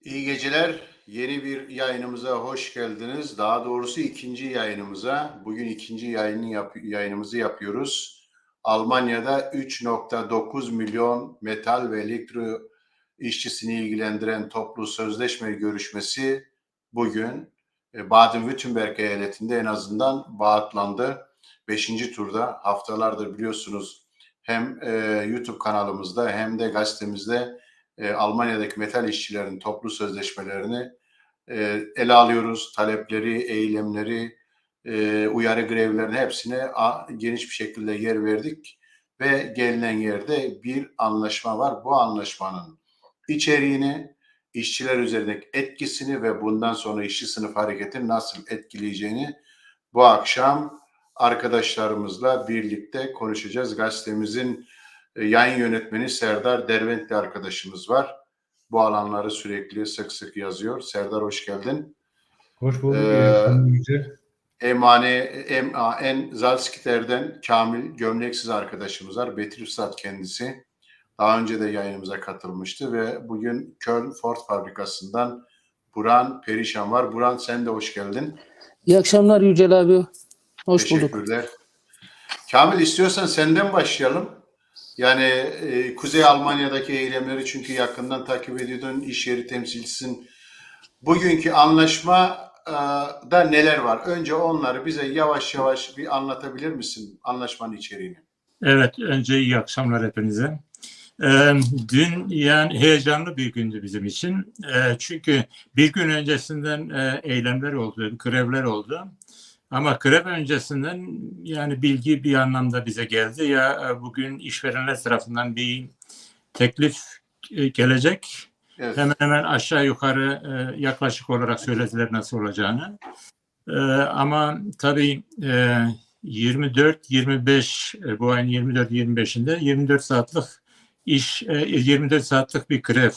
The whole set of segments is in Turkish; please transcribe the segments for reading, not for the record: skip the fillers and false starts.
İyi geceler. Yeni bir yayınımıza hoş geldiniz. Daha doğrusu ikinci yayınımıza. Bugün ikinci yayınımızı yapıyoruz. Almanya'da 3,9 milyon metal ve elektro işçisini ilgilendiren toplu sözleşme görüşmesi bugün Baden-Württemberg eyaletinde en azından bağıtlandı. Beşinci turda haftalardır biliyorsunuz hem YouTube kanalımızda hem de gazetemizde Almanya'daki metal işçilerin toplu sözleşmelerini ele alıyoruz. Talepleri, eylemleri, uyarı grevlerinin hepsine geniş bir şekilde yer verdik ve gelinen yerde bir anlaşma var. Bu anlaşmanın içeriğini, işçiler üzerindeki etkisini ve bundan sonra işçi sınıf hareketini nasıl etkileyeceğini bu akşam arkadaşlarımızla birlikte konuşacağız. Gazetemizin yayın yönetmeni Serdar Derventli arkadaşımız var. Bu alanları sürekli sık sık yazıyor. Serdar hoş geldin. Hoş bulduk. İyi akşamlar. MAN Salzgitter'den Kamil Gömleksiz arkadaşımız var. Betriüstad kendisi. Daha önce de yayınımıza katılmıştı ve bugün Köln Ford fabrikasından Buran Perişan var. Buran sen de hoş geldin. İyi akşamlar Yücel abi. Hoş bulduk. Teşekkürler. Kamil istiyorsan senden başlayalım. Yani Kuzey Almanya'daki eylemleri çünkü yakından takip ediyordun, iş yeri temsilcisin. Bugünkü anlaşmada neler var? Önce onları bize yavaş yavaş bir anlatabilir misin anlaşmanın içeriğini? Evet, önce iyi akşamlar hepinize. Dün yani heyecanlı bir gündü bizim için. Çünkü bir gün öncesinden eylemler oldu, grevler oldu. Ama grev öncesinden yani bilgi bir anlamda bize geldi. Ya bugün işverenler tarafından bir teklif gelecek. Evet. Hemen hemen aşağı yukarı yaklaşık olarak söylediler nasıl olacağını. Ama tabii 24-25 bu ayın 24-25'inde 24 saatlik bir grev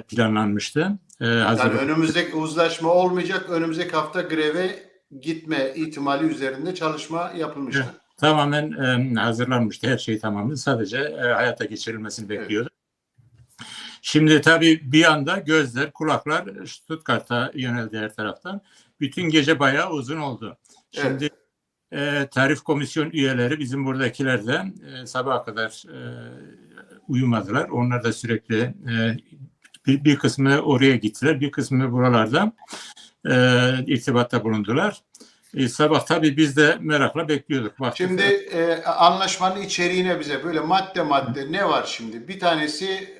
planlanmıştı. Yani önümüzdeki uzlaşma olmayacak, önümüzdeki hafta greve gitme ihtimali üzerinde çalışma yapılmıştı. Evet, tamamen hazırlanmıştı. Her şey tamamdı. Sadece hayata geçirilmesini bekliyorduk. Evet. Şimdi tabii bir anda gözler, kulaklar Stuttgart'a yöneldi her taraftan. Bütün gece bayağı uzun oldu. Şimdi tarif komisyon üyeleri bizim buradakiler de sabaha kadar uyumadılar. Onlar da sürekli bir kısmı oraya gittiler, bir kısmı buralarda irtibatta bulundular. Sabah tabii biz de merakla bekliyorduk. Şimdi anlaşmanın içeriğine bize böyle madde madde ne var şimdi? Bir tanesi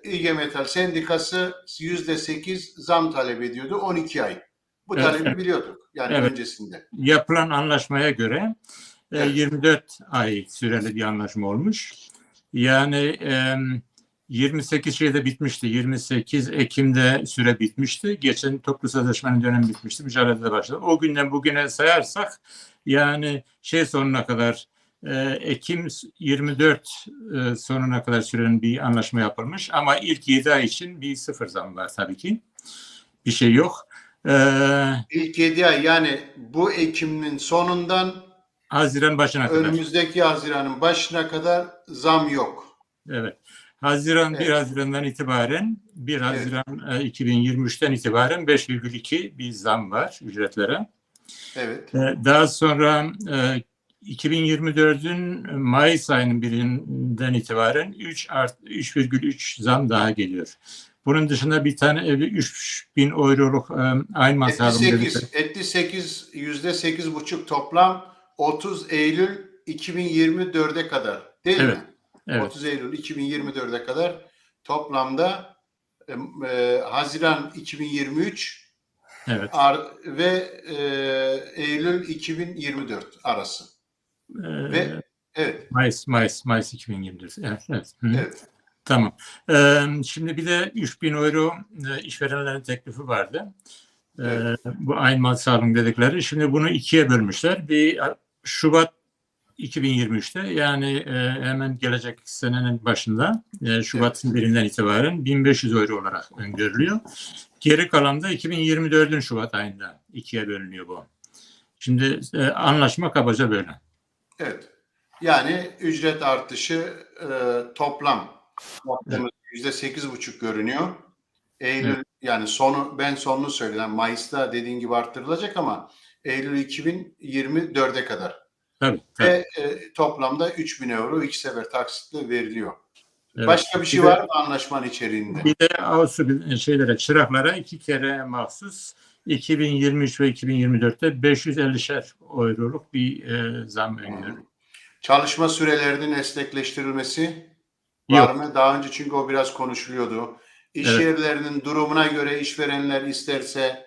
İG Metal Sendikası %8 zam talep ediyordu 12 ay. Bu talebi biliyorduk yani öncesinde. Yapılan anlaşmaya göre 24 ay süreli bir anlaşma olmuş. Yani 28 şeyde bitmişti. 28 Ekim'de süre bitmişti. Geçen toplu sözleşmenin dönemi bitmişti. Mücadelede başladı. O günden bugüne sayarsak yani sonuna kadar Ekim 24 sonuna kadar süren bir anlaşma yapılmış. Ama ilk 7 ay için bir sıfır zam var tabii ki. Bir şey yok. İlk 7 ay yani bu Ekim'in sonundan Haziran başına kadar. Önümüzdeki Haziran'ın başına kadar zam yok. Evet. 1 Haziran'dan itibaren 1 Haziran 2023'ten itibaren 5,2 bir zam var ücretlere. Evet. Daha sonra 2024'ün Mayıs ayının birinden itibaren 3,3 zam daha geliyor. Bunun dışında bir tane 3.000 euroluk aynı masalım etti 8 %8,5 toplam 30 Eylül 2024'e kadar değil mi? Evet. 30 Eylül 2024'e kadar toplamda Haziran 2023 ve Eylül 2024 arası. Ve Mayıs 2024. Evet. Evet. Tamam. Şimdi bir de 3.000 euro işverenlerin teklifi vardı. Bu aynı mal sağlığım dedikleri. Şimdi bunu ikiye bölmüşler. Bir Şubat 2023'te yani hemen gelecek senenin başında Şubat'ın birinden itibaren 1500 euro olarak öngörülüyor. Geri kalan da 2024'ün Şubat ayında ikiye bölünüyor bu. Şimdi anlaşma kabaca böyle. Evet. Yani ücret artışı toplam %8,5 görünüyor. Eylül yani ben sonunu söyledim. Mayıs'ta dediğin gibi arttırılacak ama Eylül 2024'e kadar. Tabii, tabii. Ve toplamda 3.000 euro 2 sefer taksitle veriliyor. Evet. Başka bir şey var mı anlaşmanın içeriğinde? Bir de çıraklara 2 kere mahsus 2023 ve 2024'te 550'şer euroluk bir zam öngörüyor. Çalışma sürelerinin esnekleştirilmesi var Yok. mı? Daha önce çünkü o biraz konuşuluyordu. İş Evet. yerlerinin durumuna göre işverenler isterse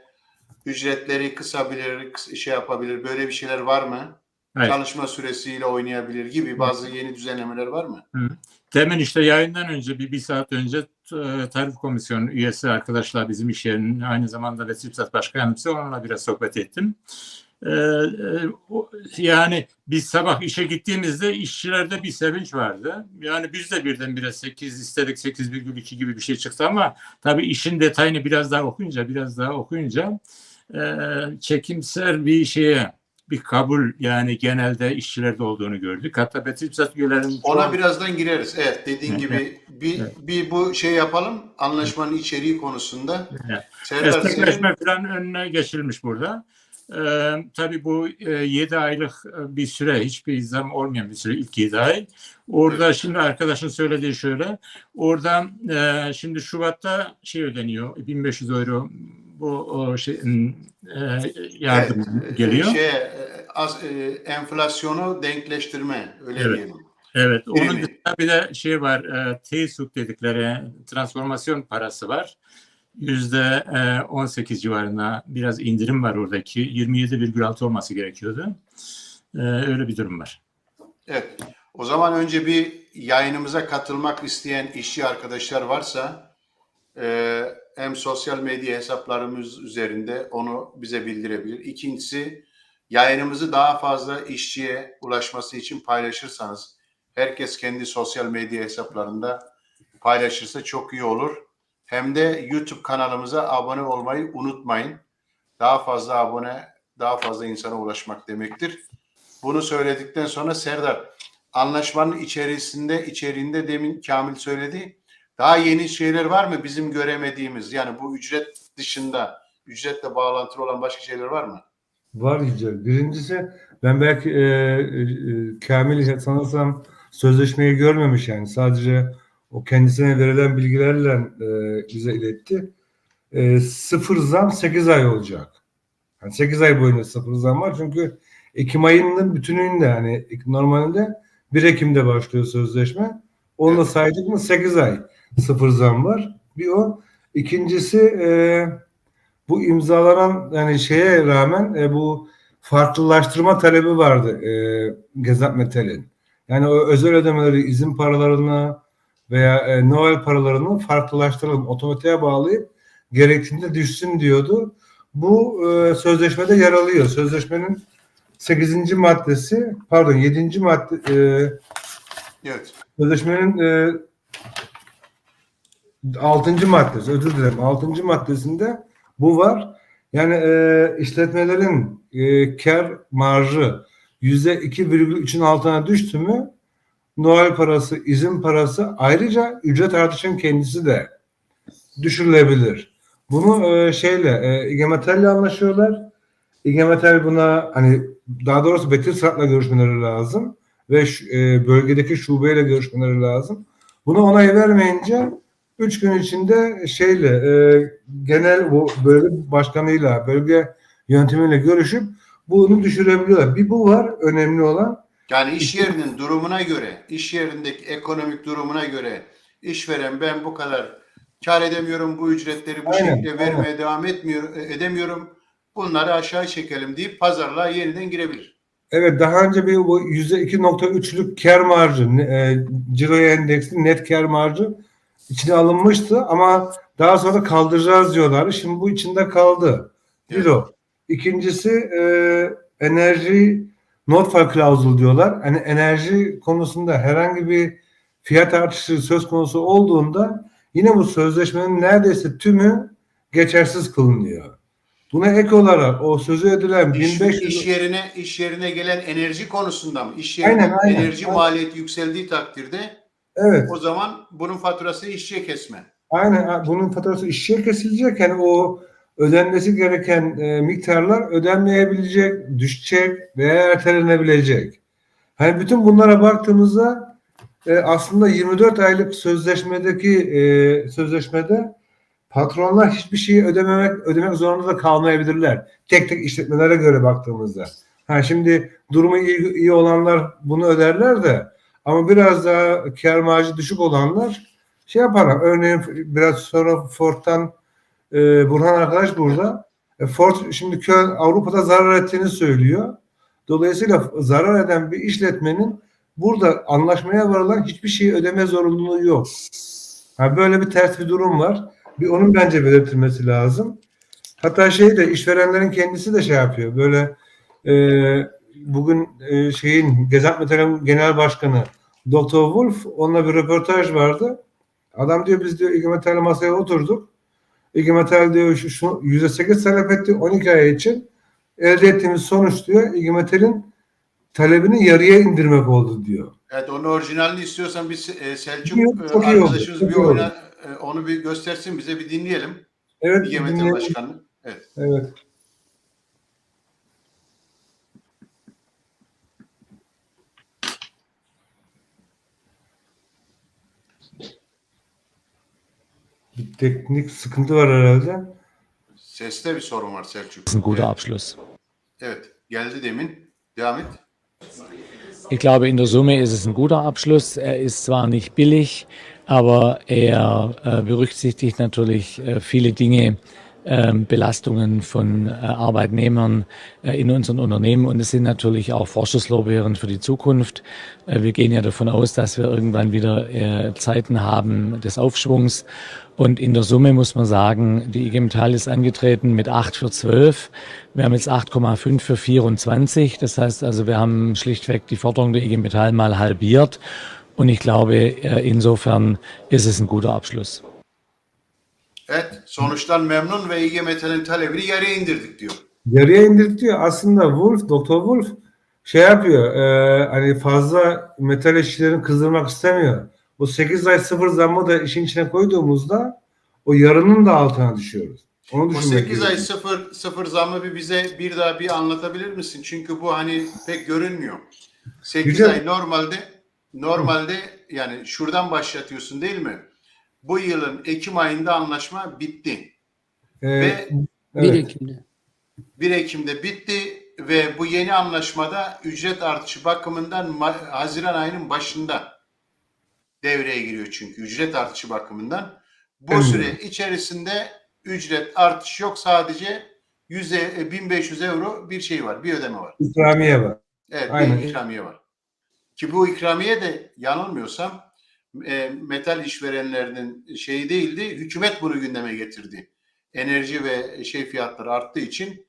ücretleri kısabilir, yapabilir. Böyle bir şeyler var mı? Hayır. Çalışma süresiyle oynayabilir gibi bazı yeni düzenlemeler var mı? Demin işte yayından önce bir saat önce Tarif Komisyonu üyesi arkadaşlar bizim iş yerinin aynı zamanda ve TÜPSAT Başkanımızı onunla biraz sohbet ettim. Yani biz sabah işe gittiğimizde işçilerde bir sevinç vardı. Yani biz de birdenbire 8 istedik, 8,2 gibi bir şey çıktı ama tabii işin detayını biraz daha okuyunca çekimser bir kabul yani genelde işçilerde olduğunu gördük. Hatta TÜPSAT üyelerinin ona birazdan gireriz. Evet, dediğin gibi bir bu yapalım anlaşmanın içeriği konusunda. Serdar esnekleşme falan önüne geçilmiş burada. Tabii bu 7 aylık bir süre, hiçbir zam olmayan bir süre, ilk 7 ay. Orada evet. Şimdi arkadaşın söylediği şöyle, orada şimdi Şubat'ta ödeniyor, 1500 euro bu yardım geliyor. Enflasyonu denkleştirme, öyle diyelim. Evet, onun dışında bir de var, TESUK dedikleri transformasyon parası var. %18 civarında biraz indirim var oradaki. 27,6 olması gerekiyordu. Öyle bir durum var. Evet. O zaman önce bir yayınımıza katılmak isteyen işçi arkadaşlar varsa hem sosyal medya hesaplarımız üzerinde onu bize bildirebilir. İkincisi yayınımızı daha fazla işçiye ulaşması için paylaşırsanız herkes kendi sosyal medya hesaplarında paylaşırsa çok iyi olur. Hem de YouTube kanalımıza abone olmayı unutmayın. Daha fazla insana ulaşmak demektir. Bunu söyledikten sonra Serdar, anlaşmanın içeriğinde demin Kamil söyledi. Daha yeni şeyler var mı bizim göremediğimiz? Yani bu ücret dışında, ücretle bağlantılı olan başka şeyler var mı? Var Yücel. Birincisi ben belki Kamil sanırsam sözleşmeyi görmemiş yani. Sadece o kendisine verilen bilgilerle bize iletti. 0 zam 8 ay olacak. Yani 8 ay boyunca 0 zam var. Çünkü Ekim ayının bütününde yani normalde 1 Ekim'de başlıyor sözleşme. Onu da saydık mı 8 ay 0 zam var. Bir o. İkincisi bu imzalanan yani rağmen bu farklılaştırma talebi vardı Gezant Metal'in. Yani o özel ödemeleri izin paralarını veya Noel paralarını farklılaştıralım, otomatiğe bağlayıp gerektiğinde düşsün diyordu. Bu sözleşmede yer alıyor. Sözleşmenin 8. maddesi, pardon 7. madde evet. Sözleşmenin 6. maddesi, özür dilerim. 6. maddesinde bu var. Yani işletmelerin kar marjı %2,3'ün altına düştü mü Noel parası, izin parası ayrıca ücret artışının kendisi de düşürülebilir. Bunu İGE Metal'le anlaşıyorlar. İGE Metal buna hani daha doğrusu Betilsat'la görüşmeleri lazım ve bölgedeki şubeyle görüşmeleri lazım. Buna onay vermeyince 3 gün içinde genel bu bölge başkanıyla, bölge yönetimiyle görüşüp bunu düşürebiliyorlar. Bir bu var önemli olan. Yani iş yerinin durumuna göre, iş yerindeki ekonomik durumuna göre işveren ben bu kadar kar edemiyorum, bu ücretleri bu şekilde vermeye devam edemiyorum. Bunları aşağı çekelim deyip pazarlığa yeniden girebilir. Evet, daha önce bir bu %2,3'lük kar marjı, ciroya endeksli net kar marjı içine alınmıştı ama daha sonra kaldıracağız diyorlar. Şimdi bu içinde kaldı. Bir o. İkincisi enerji not-file klauzulu diyorlar. Hani enerji konusunda herhangi bir fiyat artışı söz konusu olduğunda yine bu sözleşmenin neredeyse tümü geçersiz kılınıyor. Buna ek olarak o sözü edilen 1500 iş yerine gelen enerji konusunda mı? İş yerine enerji maliyeti yükseldiği takdirde o zaman bunun faturasını işçiye kesme. Aynen, bunun faturası işçiye kesilecek. Yani o ödenmesi gereken miktarlar ödenmeyebilecek, düşecek veya ertelenebilecek. Hani bütün bunlara baktığımızda aslında 24 aylık sözleşmede patronlar hiçbir şeyi ödemek zorunda da kalmayabilirler. Tek tek işletmelere göre baktığımızda. Ha, şimdi durumu iyi olanlar bunu öderler de, ama biraz daha kâr marjı düşük olanlar şey yaparlar. Örneğin biraz sonra Ford'tan Burhan arkadaş burada. Ford şimdi Köln Avrupa'da zarar ettiğini söylüyor. Dolayısıyla zarar eden bir işletmenin burada anlaşmaya varılan hiçbir şeyi ödeme zorunluluğu yok. Ha, böyle bir ters bir durum var. Bir onun bence belirtilmesi lazım. Hatta işverenlerin kendisi de şey yapıyor. Böyle bugün Gezant Metal'in genel başkanı Dr. Wolf, onunla bir röportaj vardı. Adam diyor, biz diyor İG Metal'le masaya oturduk. İG Metal diyor şu %8 talep etti 12 ay için. Elde ettiğimiz sonuç diyor İG Metal'in talebini yarıya indirmek oldu diyor. Evet, onun orijinalini istiyorsan biz Selçuk Çok iyi oldu, arkadaşımız çok bir iyi oldu. oyuna onu bir göstersin, bize bir dinleyelim. Evet, İGMT dinleyelim. Başkanı. Evet. Evet. Bir teknik sıkıntı var herhalde. Seste bir sorun var Selçuk. Das ist ein guter Evet. Abschluss. Evet, geldi demin. Devam et. Ich glaube, in der Summe ist es ein guter Abschluss. Er ist zwar nicht billig, aber er berücksichtigt natürlich viele Dinge, Belastungen von Arbeitnehmern in unseren Unternehmen, und es sind natürlich auch Vorschusslorbeeren für die Zukunft. Wir gehen ja davon aus, dass wir irgendwann wieder Zeiten haben des Aufschwungs, und in der Summe muss man sagen, die IG Metall ist angetreten mit 8 für 12. Wir haben jetzt 8,5 für 24. Das heißt also, wir haben schlichtweg die Forderung der IG Metall mal halbiert, und ich glaube, insofern ist es ein guter Abschluss. Evet, sonuçtan memnun ve İG Metal'in talebini yarıya indirdik diyor. Yarıya indirdik diyor. Aslında Dr. Wolf şey yapıyor, hani fazla metal işçilerini kızdırmak istemiyor. O 8 ay sıfır zammı da işin içine koyduğumuzda o yarının da altına düşüyoruz. Onu O düşünmek 8 ay gerekiyor. sıfır zammı bize bir daha bir anlatabilir misin? Çünkü bu hani pek görünmüyor. 8 Güzel. ay normalde yani şuradan başlatıyorsun değil mi? Bu yılın Ekim ayında anlaşma bitti. Ve 1 Evet. Ekim'de. 1 Ekim'de bitti ve bu yeni anlaşmada ücret artışı bakımından Haziran ayının başında devreye giriyor, çünkü ücret artışı bakımından. Bu Evet. süre içerisinde ücret artışı yok, sadece 1500 euro bir şey var, bir ödeme var. İkramiye var. Evet, Aynen. bir ikramiye var. Ki bu ikramiye de yanılmıyorsam metal işverenlerinin şeyi değildi, hükümet bunu gündeme getirdi. Enerji ve fiyatları arttığı için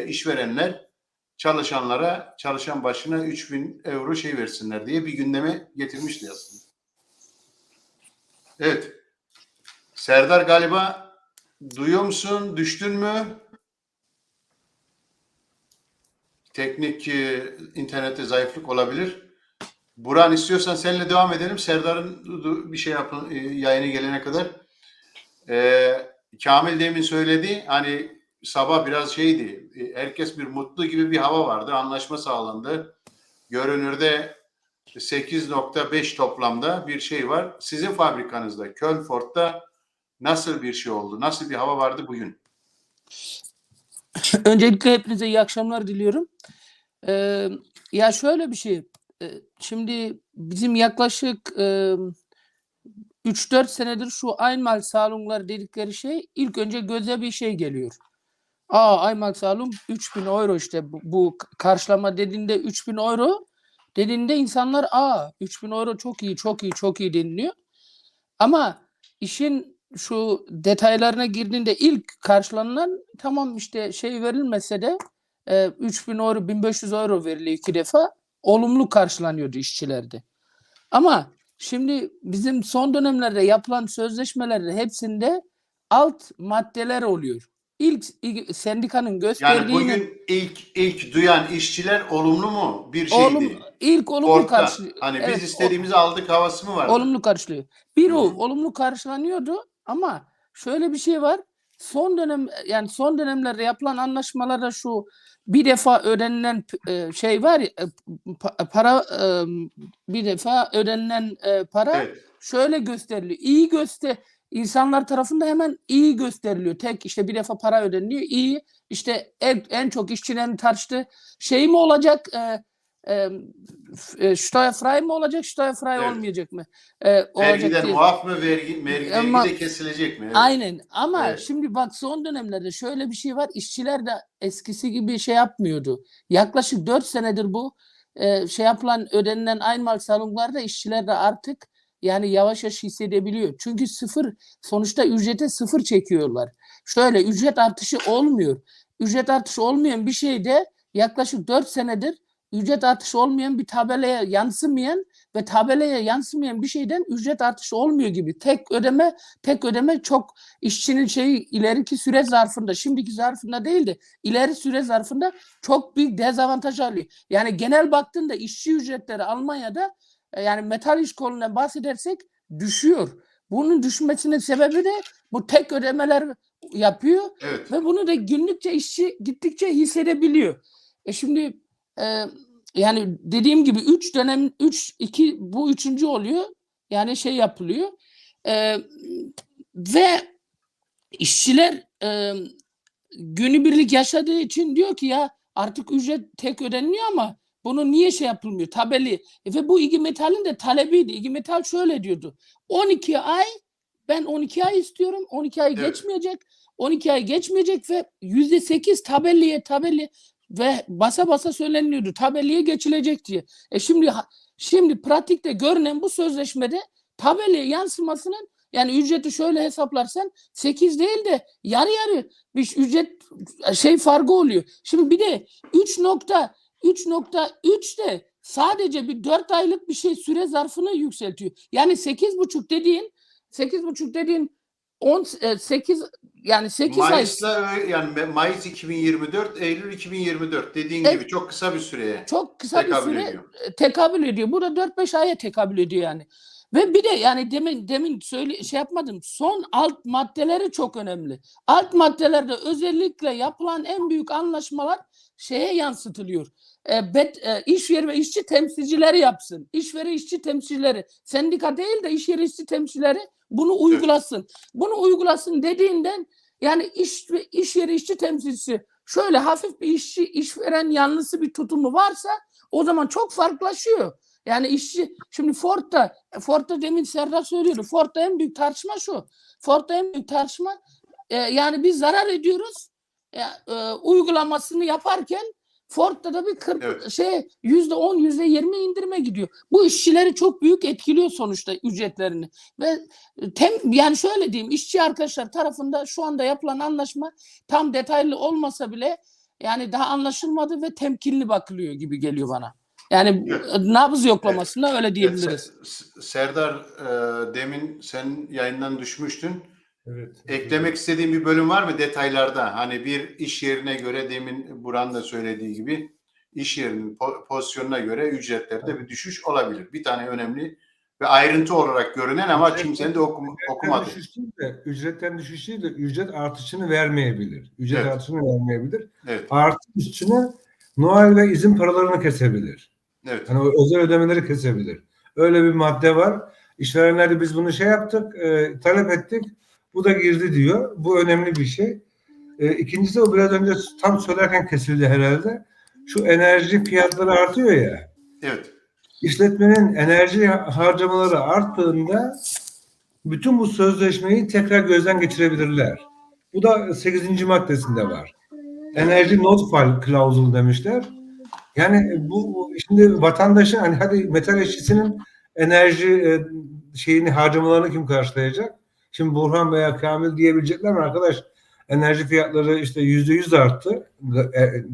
işverenler çalışanlara, çalışan başına 3000 euro versinler diye bir gündeme getirmişti aslında. Evet. Serdar, galiba duyuyor musun? Düştün mü? Teknik internette zayıflık olabilir. Burhan, istiyorsan seninle devam edelim. Serdar'ın bir şey yapın yayını gelene kadar. Kamil demin söyledi. Hani sabah biraz şeydi. Herkes bir mutlu gibi bir hava vardı. Anlaşma sağlandı. Görünürde 8.5 toplamda bir şey var. Sizin fabrikanızda, Köln Ford'da nasıl bir şey oldu? Nasıl bir hava vardı bugün? Öncelikle hepinize iyi akşamlar diliyorum. Ya şöyle bir şey. Şimdi bizim yaklaşık 3-4 senedir şu Einmalzahlunglar dedikleri şey ilk önce göze bir şey geliyor. Einmalzahlung 3000 euro, işte bu karşılama dediğinde 3000 euro dediğinde insanlar 3000 euro çok iyi, çok iyi, çok iyi deniliyor. Ama işin şu detaylarına girdiğinde ilk karşılanılan, tamam işte verilmese de 3000 euro, 1500 euro veriliyor 2 defa, olumlu karşılanıyordu işçilerde. Ama şimdi bizim son dönemlerde yapılan sözleşmelerde hepsinde alt maddeler oluyor. İlk sendikanın gösterdiğini... Yani bugün ilk duyan işçiler olumlu mu bir şeydi? İlk olumlu karşılıyor. Hani Evet, biz istediğimizi aldık havası mı vardı? olumlu karşılıyor. O olumlu karşılanıyordu. Ama şöyle bir şey var. Son dönemlerde yapılan anlaşmalarda şu bir defa ödenilen şey var ya, para bir defa ödenilen para Evet. şöyle gösteriliyor. İnsanlar tarafında hemen iyi gösteriliyor. Tek işte bir defa para ödeniliyor. İyi işte en çok işçilerin tartıştığı şey mi olacak? Steuerfrei mi olacak? Steuerfrei Evet. olmayacak mı? Olacak Vergiden diye. muaf mı? Vergi Ama de kesilecek mi? Evet. aynen ama Evet. şimdi bak son dönemlerde şöyle bir şey var. İşçiler de eskisi gibi şey yapmıyordu. Yaklaşık 4 senedir bu şey yapılan ödenilen Einmalzahlung'larda işçiler de artık yani yavaş yavaş hissedebiliyor. Çünkü sonuçta ücrete sıfır çekiyorlar. Şöyle ücret artışı olmuyor. Ücret artışı olmayan bir şeyde yaklaşık 4 senedir ücret artışı olmayan bir tabelaya yansımayan ve tabelaya yansımayan bir şeyden ücret artışı olmuyor gibi. Tek ödeme çok işçinin ileriki süre zarfında, şimdiki zarfında değil de ileri süre zarfında çok büyük dezavantaj alıyor. Yani genel baktığında işçi ücretleri Almanya'da yani metal iş kolundan bahsedersek düşüyor. Bunun düşmesinin sebebi de bu tek ödemeler yapıyor Evet. ve bunu da günlükçe işçi gittikçe hissedebiliyor. Şimdi yani dediğim gibi 2 bu 3. oluyor. Yani şey yapılıyor. Ve işçiler günübirlik yaşadığı için diyor ki ya artık ücret tek ödeniliyor ama bunu niye şey yapılmıyor? Tabeli. Ve bu İGİ Metall'in de talebiydi. İGİ Metall şöyle diyordu. 12 ay ben 12 ay istiyorum. 12 ay Evet. geçmeyecek. 12 ay geçmeyecek ve %8 tabeli ve basa basa söyleniliyordu. Tabeliye geçilecek diye. Şimdi pratikte görünen bu sözleşmede tabeliye yansımasının yani ücreti şöyle hesaplarsan 8 değil de yarı yarı bir ücret farkı oluyor. Şimdi bir de 3.3 de sadece bir 4 aylık bir süre zarfını yükseltiyor. Yani 8,5 dediğin 8 yani 8 ay Yani Mayıs 2024, Eylül 2024 dediğin Evet. gibi çok kısa bir süreye çok kısa bir tekabül süre ediyor. tekabül ediyor. Bu da 4-5 aya tekabül ediyor yani. Ve bir de yani demin yapmadım. Son alt maddeleri çok önemli. Alt maddelerde özellikle yapılan en büyük anlaşmalar şeye yansıtılıyor. İşveri ve işçi temsilcileri yapsın. İşveri işçi temsilcileri, sendika değil de işyeri işçi temsilcileri bunu uygulasın. Evet. Bunu uygulasın dediğinden yani işyeri işçi temsilcisi şöyle hafif bir işveren yanlısı bir tutumu varsa o zaman çok farklılaşıyor. Yani işçi şimdi Ford'da demin Serdar söylüyordu. Ford'da en büyük tartışma şu. Ford'da en büyük tartışma yani biz zarar ediyoruz. Uygulamasını yaparken Ford'da da bir Evet. %10, %20 indirime gidiyor. Bu işçileri çok büyük etkiliyor sonuçta ücretlerini. Ve yani şöyle diyeyim, işçi arkadaşlar tarafında şu anda yapılan anlaşma tam detaylı olmasa bile yani daha anlaşılmadı ve temkinli bakılıyor gibi geliyor bana. Yani Evet. nabız yoklamasında öyle diyebiliriz. Serdar, demin sen yayından düşmüştün. Evet. Eklemek istediğin bir bölüm var mı detaylarda? Hani bir iş yerine göre demin Burak'ın da söylediği gibi iş yerinin pozisyonuna göre ücretlerde bir düşüş olabilir. Bir tane önemli ve ayrıntı olarak görünen ama kimsenin de okumadı. Ücretten düşüş değil de ücret artışını vermeyebilir. Ücret Evet. artışını vermeyebilir. Evet. Artı üstüne Noel ve izin paralarını kesebilir. Evet. Hani özel ödemeleri kesebilir. Öyle bir madde var. İşverenler biz bunu yaptık, talep ettik. Bu da girdi diyor. Bu önemli bir şey. İkincisi o biraz önce tam söylerken kesildi herhalde. Şu enerji fiyatları artıyor ya. Evet. İşletmenin enerji harcamaları arttığında bütün bu sözleşmeyi tekrar gözden geçirebilirler. Bu da 8. maddesinde var. Enerji not-file klauzulu demişler. Yani bu şimdi vatandaşın hani hadi metal işçisinin enerji harcamalarını kim karşılayacak? Şimdi Burhan veya Kamil diyebilecekler mi arkadaş? Enerji fiyatları işte %100 arttı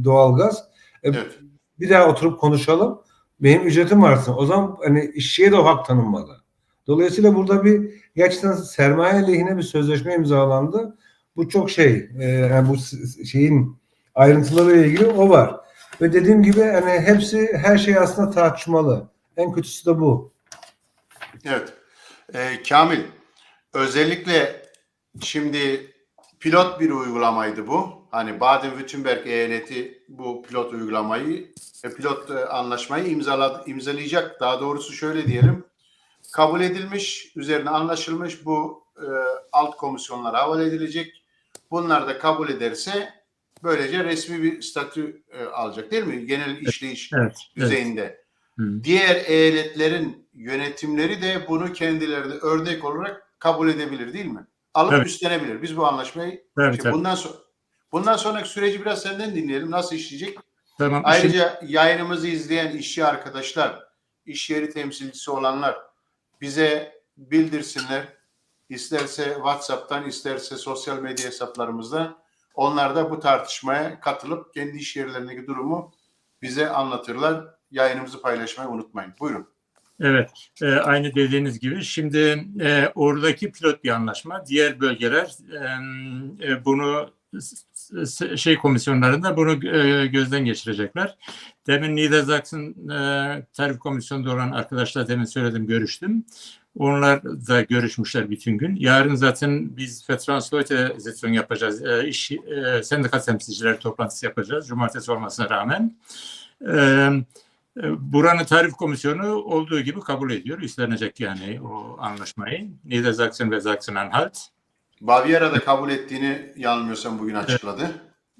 doğalgaz. Evet. Bir daha oturup konuşalım. Benim ücretim artsın. O zaman hani işçiye de o hak tanınmalı. Dolayısıyla burada bir gerçekten sermaye lehine bir sözleşme imzalandı. Bu çok yani bu şeyin ayrıntılarıyla ilgili o var. Ve dediğim gibi hani her şey aslında tartışmalı. En kötüsü de bu. Evet. Kamil, özellikle Şimdi pilot bir uygulamaydı bu. Hani Baden-Württemberg eyaleti bu pilot uygulamayı, pilot anlaşmayı imzalayacak. Daha doğrusu şöyle diyelim. Kabul edilmiş, üzerine anlaşılmış, bu alt komisyonlara havale edilecek. Bunlar da kabul ederse böylece resmi bir statü alacak değil mi? Genel işleyiş Evet. düzeyinde. Hı. Diğer eyaletlerin yönetimleri de bunu kendileri de örnek olarak kabul edebilir değil mi? Alıp Evet. üstlenebilir. Biz bu anlaşmayı Tabii. bundan sonraki süreci biraz senden dinleyelim. Nasıl işleyecek? Tamam. Ayrıca yayınımızı izleyen işçi arkadaşlar, iş yeri temsilcisi olanlar bize bildirsinler. İsterse WhatsApp'tan, isterse sosyal medya hesaplarımızda. Onlar da bu tartışmaya katılıp kendi iş yerlerindeki durumu bize anlatırlar. Yayınımızı paylaşmayı unutmayın. Buyurun. Evet, aynı dediğiniz gibi. Şimdi oradaki pilot bir anlaşma. Diğer bölgeler bunu komisyonlarında bunu gözden geçirecekler. Demin Niedersachsen tarif komisyonunda olan arkadaşlar demin söyledim, görüştüm. Onlar da görüşmüşler bütün gün. Yarın zaten biz Vertrauensleute Sitzung yapacağız. Sendika temsilcileri toplantısı yapacağız. Cumartesi olmasına rağmen. Buranın tarif komisyonu olduğu gibi kabul ediyor. Üstlenecek yani o anlaşmayı. Niedersachsen ve Sachsen-Anhalt. Bavyera'da kabul ettiğini yanılmıyorsam bugün açıkladı.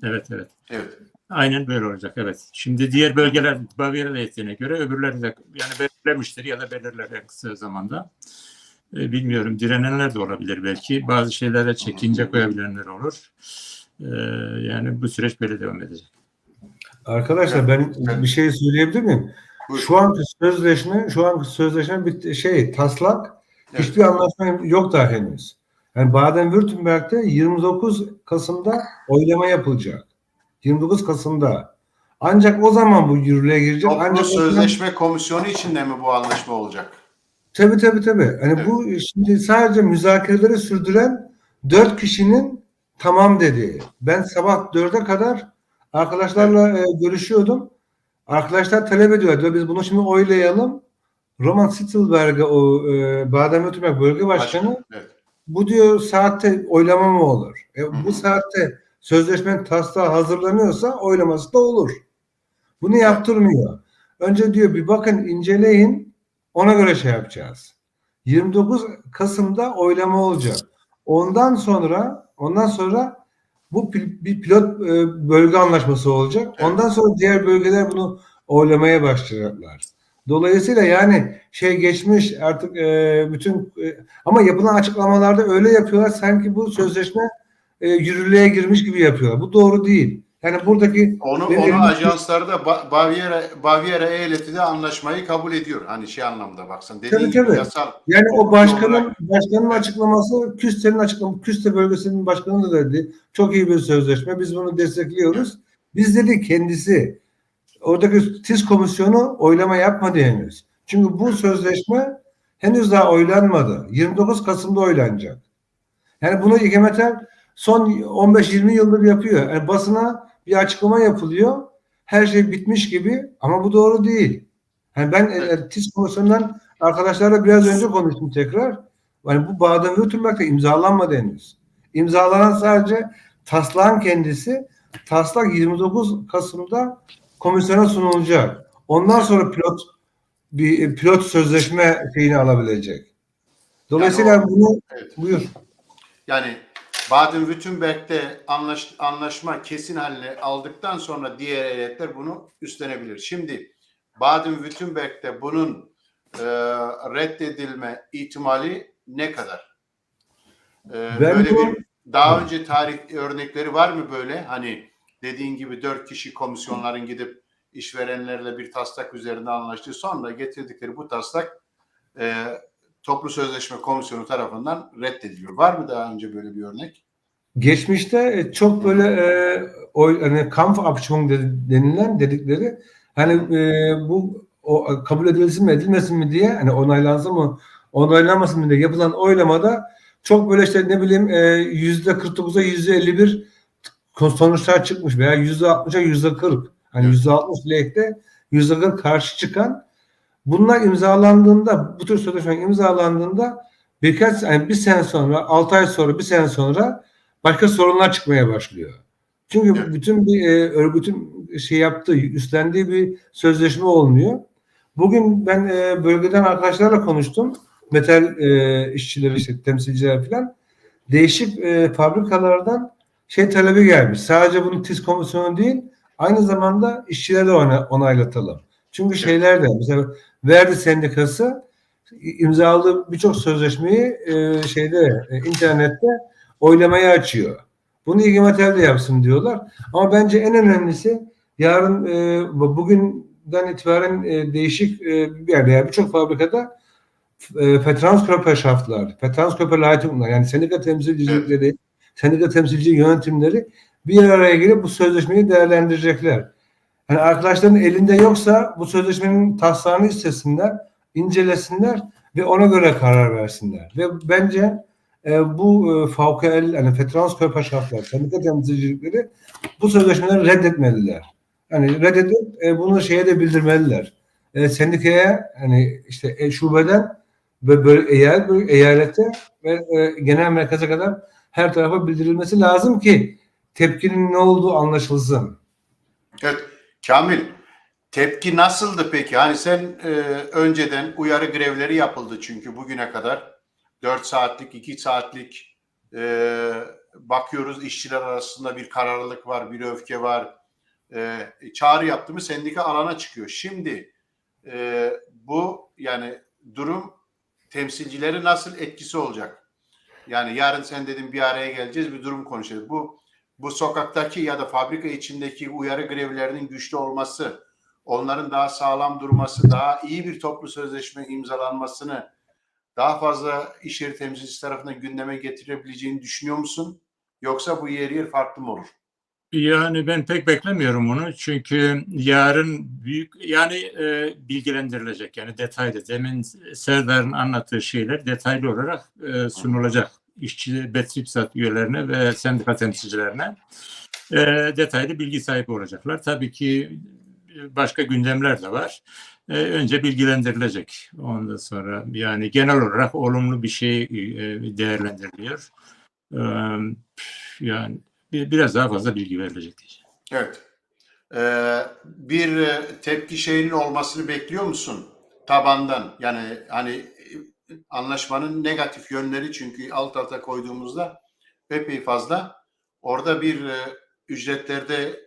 Evet. Evet. Aynen böyle olacak, evet. Şimdi diğer bölgeler Bavyera'da ettiğine göre öbürleri de yani belirlemiştir ya da belirler en kısa zamanda. Bilmiyorum, direnenler de olabilir belki. Bazı şeylere çekince koyabilenler olur. Yani bu süreç böyle devam edecek. Arkadaşlar ben bir şey söyleyebilir miyim? Buyurun. Şu anki sözleşme bir taslak. Evet. Hiçbir anlaşma yok daha henüz. Yani Baden-Württemberg'de 29 Kasım'da oylama yapılacak. 29 Kasım'da. Ancak o zaman bu yürürlüğe girecek. Toplu Ancak Sözleşme Komisyonu içinde mi bu anlaşma olacak? Tabii. Hani Evet. bu şimdi sadece müzakereleri sürdüren 4 kişinin tamam dediği. Ben sabah 4'e kadar arkadaşlarla görüşüyordum. Arkadaşlar talep ediyor. Diyor, biz bunu şimdi oylayalım. Roman Sitzelberg'e o Baden-Württemberg bölge başkanı Evet. bu diyor saatte oylama mı olur? Bu saatte sözleşmenin taslağı hazırlanıyorsa oylaması da olur. Bunu yaptırmıyor. Önce diyor bir bakın, inceleyin, ona göre şey yapacağız. 29 Kasım'da oylama olacak. Ondan sonra bu bir pilot bölge anlaşması olacak. Evet. Ondan sonra diğer bölgeler bunu oylamaya başlayacaklar. Dolayısıyla yani geçmiş artık bütün ama yapılan açıklamalarda öyle yapıyorlar sanki bu sözleşme yürürlüğe girmiş gibi yapıyorlar. Bu doğru değil. Yani buradaki Onu ajanslarda Bavyera eyaleti de anlaşmayı kabul ediyor. Hani anlamda baksan. Dediğin gibi yasal. Yani o başkanın Evet. açıklaması Küste bölgesinin başkanı da dedi. Çok iyi bir sözleşme. Biz bunu destekliyoruz. Biz dedi kendisi oradaki TİS komisyonu oylama yapmadı henüz. Çünkü bu sözleşme henüz daha oylanmadı. 29 Kasım'da oylanacak. Yani bunu İGMT'ler son 15-20 yıldır yapıyor. Yani basına bir açıklama yapılıyor. Her şey bitmiş gibi ama bu doğru değil. Yani ben TİS komisyonundan arkadaşlarla biraz önce konuştum tekrar. Yani bu Baden-Württemberg'de imzalanmadı henüz. İmzalanan sadece taslağın kendisi. Taslak 29 Kasım'da komisyona sunulacak. Ondan sonra pilot sözleşme şeyini alabilecek. Dolayısıyla Yani bunu evet. buyur. Yani Baden-Württemberg'de anlaşma kesin haline aldıktan sonra diğer eyaletler bunu üstlenebilir. Şimdi Baden-Württemberg'de bunun reddedilme ihtimali ne kadar? Böyle bir daha önce tarih örnekleri var mı böyle? Hani dediğin gibi 4 kişi komisyonların gidip işverenlerle bir taslak üzerinde anlaştı. Sonra getirdikleri bu taslak Toplu Sözleşme Komisyonu tarafından reddediliyor. Var mı daha önce böyle bir örnek? Geçmişte çok böyle hani Kampfabstimmung denilen dedikleri hani bu kabul edilsin mi edilmesin mi diye hani onaylansın mı onaylanmasın mı diye yapılan oylamada çok böyle ne bileyim %49'a %51 sonuçlar çıkmış veya %60'a %40 hani %60 lehte %40 karşı çıkan bunlar imzalandığında bu tür sözleşme imzalandığında bir sene sonra, 6 ay sonra, bir sene sonra başka sorunlar çıkmaya başlıyor. Çünkü Evet. bütün bir örgütün yaptığı, üstlendiği bir sözleşme olmuyor. Bugün ben bölgeden arkadaşlarla konuştum. Metal işçileri, işte temsilciler falan. Değişik fabrikalardan talebi gelmiş. Sadece bunu TİS komisyonu değil, aynı zamanda işçileri de onaylatalım. Çünkü şeyler de, mesela Verdi Sendikası imzaladığı birçok sözleşmeyi internette oylamaya açıyor. Bunu İGMETEL de yapsın diyorlar. Ama bence en önemlisi yarın bugünden itibaren değişik bir yerde, yani birçok fabrikada Vertrauenskörperschaftslar, Vertrauenskörperleitunglar, yani sendika temsilcilikleri, sendika temsilci yönetimleri bir araya gelip bu sözleşmeyi değerlendirecekler. Yani arkadaşların elinde yoksa bu sözleşmenin taslağını istesinler, incelesinler ve ona göre karar versinler. Ve bence bu VKL, yani Vertrauenskörperschaftslar, sendika temsilcilikleri bu sözleşmeleri reddetmeliler. Yani reddedip bunu de bildirmeliler. Sendikaya, hani işte şubeden ve böyle eyalete ve genel merkeze kadar her tarafa bildirilmesi lazım ki tepkinin ne olduğu anlaşılsın. Evet. Kamil, tepki nasıldı peki? Hani sen önceden uyarı grevleri yapıldı çünkü bugüne kadar 4 saatlik, 2 saatlik bakıyoruz işçiler arasında bir kararlılık var, bir öfke var. Çağrı yaptı mı sendika alana çıkıyor. Şimdi bu yani durum temsilcileri nasıl etkisi olacak? Yani yarın sen dedin bir araya geleceğiz, bir durum konuşacağız. Bu sokaktaki ya da fabrika içindeki uyarı grevlerinin güçlü olması, onların daha sağlam durması, daha iyi bir toplu sözleşme imzalanmasını daha fazla iş yeri temsilcisi tarafından gündeme getirebileceğini düşünüyor musun? Yoksa bu yer farklı mı olur? Yani ben pek beklemiyorum onu çünkü yarın bilgilendirilecek, yani detaylı, demin Serdar'ın anlattığı şeyler detaylı olarak sunulacak işçi Betriebsat üyelerine ve sendika temsilcilerine. Detaylı bilgi sahibi olacaklar. Tabii ki başka gündemler de var. Önce bilgilendirilecek. Ondan sonra yani genel olarak olumlu bir şey değerlendiriliyor. Yani biraz daha fazla bilgi verilecek diyeceğim. Evet. Bir tepki şeyinin olmasını bekliyor musun tabandan? Yani hani anlaşmanın negatif yönleri, çünkü alt alta koyduğumuzda epey fazla. Orada bir ücretlerde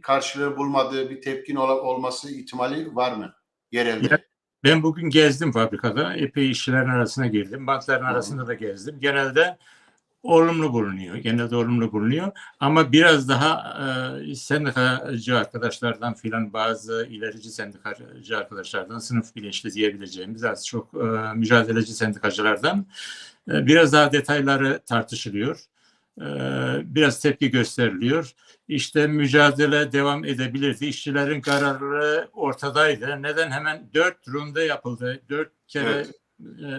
karşılığı bulmadığı bir tepkin olması ihtimali var mı yerelde? Ben bugün gezdim fabrikada. Epey işçilerin arasına girdim. Bankların arasında da gezdim. Genelde olumlu bulunuyor. Ama biraz daha sendikacı arkadaşlardan filan, bazı ilerici sendikacı arkadaşlardan, sınıf bilinçli diyebileceğimiz az çok mücadeleci sendikacılardan biraz daha detayları tartışılıyor. Biraz tepki gösteriliyor. İşte mücadele devam edebilirdi. İşçilerin kararları ortadaydı. Neden hemen 4 runde yapıldı? 4 kere Evet.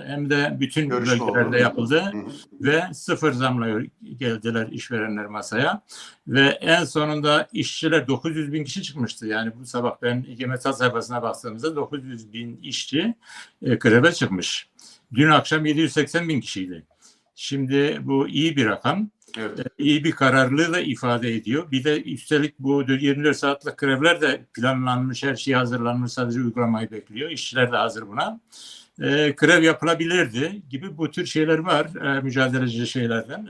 Hem de bütün Görüşme bölgelerde oldu. yapıldı. Hı hı. Ve sıfır zamla geldiler işverenler masaya. Ve en sonunda işçiler 900 bin kişi çıkmıştı. Yani bu sabah ben İGMETEL sayfasına baktığımızda 900 bin işçi greve çıkmış. Dün akşam 780 bin kişiydi. Şimdi bu iyi bir rakam. Evet. İyi bir kararlılığı da ifade ediyor. Bir de üstelik bu 24 saatlik grevler de planlanmış, her şey hazırlanmış, sadece uygulamayı bekliyor. İşçiler de hazır buna. Grev yapılabilirdi gibi bu tür şeyler var, mücadeleci şeylerden,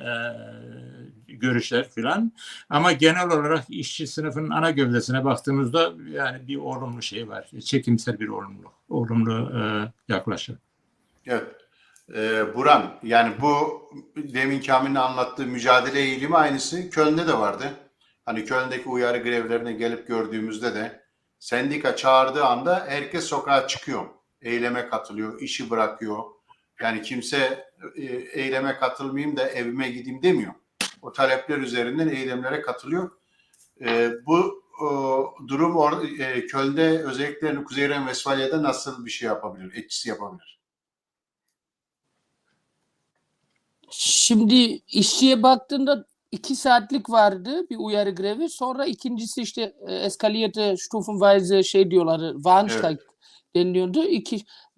görüşler filan. Ama genel olarak işçi sınıfının ana gövdesine baktığımızda yani bir olumlu şey var, çekimsel bir olumlu yaklaşım. Evet. Buran, yani bu demin Kamil'in anlattığı mücadele eğilimi aynısı Köln'de de vardı. Hani Köln'deki uyarı grevlerine gelip gördüğümüzde de sendika çağırdığı anda herkes sokağa çıkıyor. Eyleme katılıyor, işi bırakıyor. Yani kimse eyleme katılmayayım da evime gideyim demiyor. O talepler üzerinden eylemlere katılıyor. Bu durum Köln'de, özellikle Kuzey Ren-Vesfalya'da nasıl bir şey yapabilir, etkisi yapabilir? Şimdi işçiye baktığında 2 saatlik vardı bir uyarı grevi. Sonra ikincisi işte eskalierte stufenweise diyorlar, Warnstreik deniliyordu.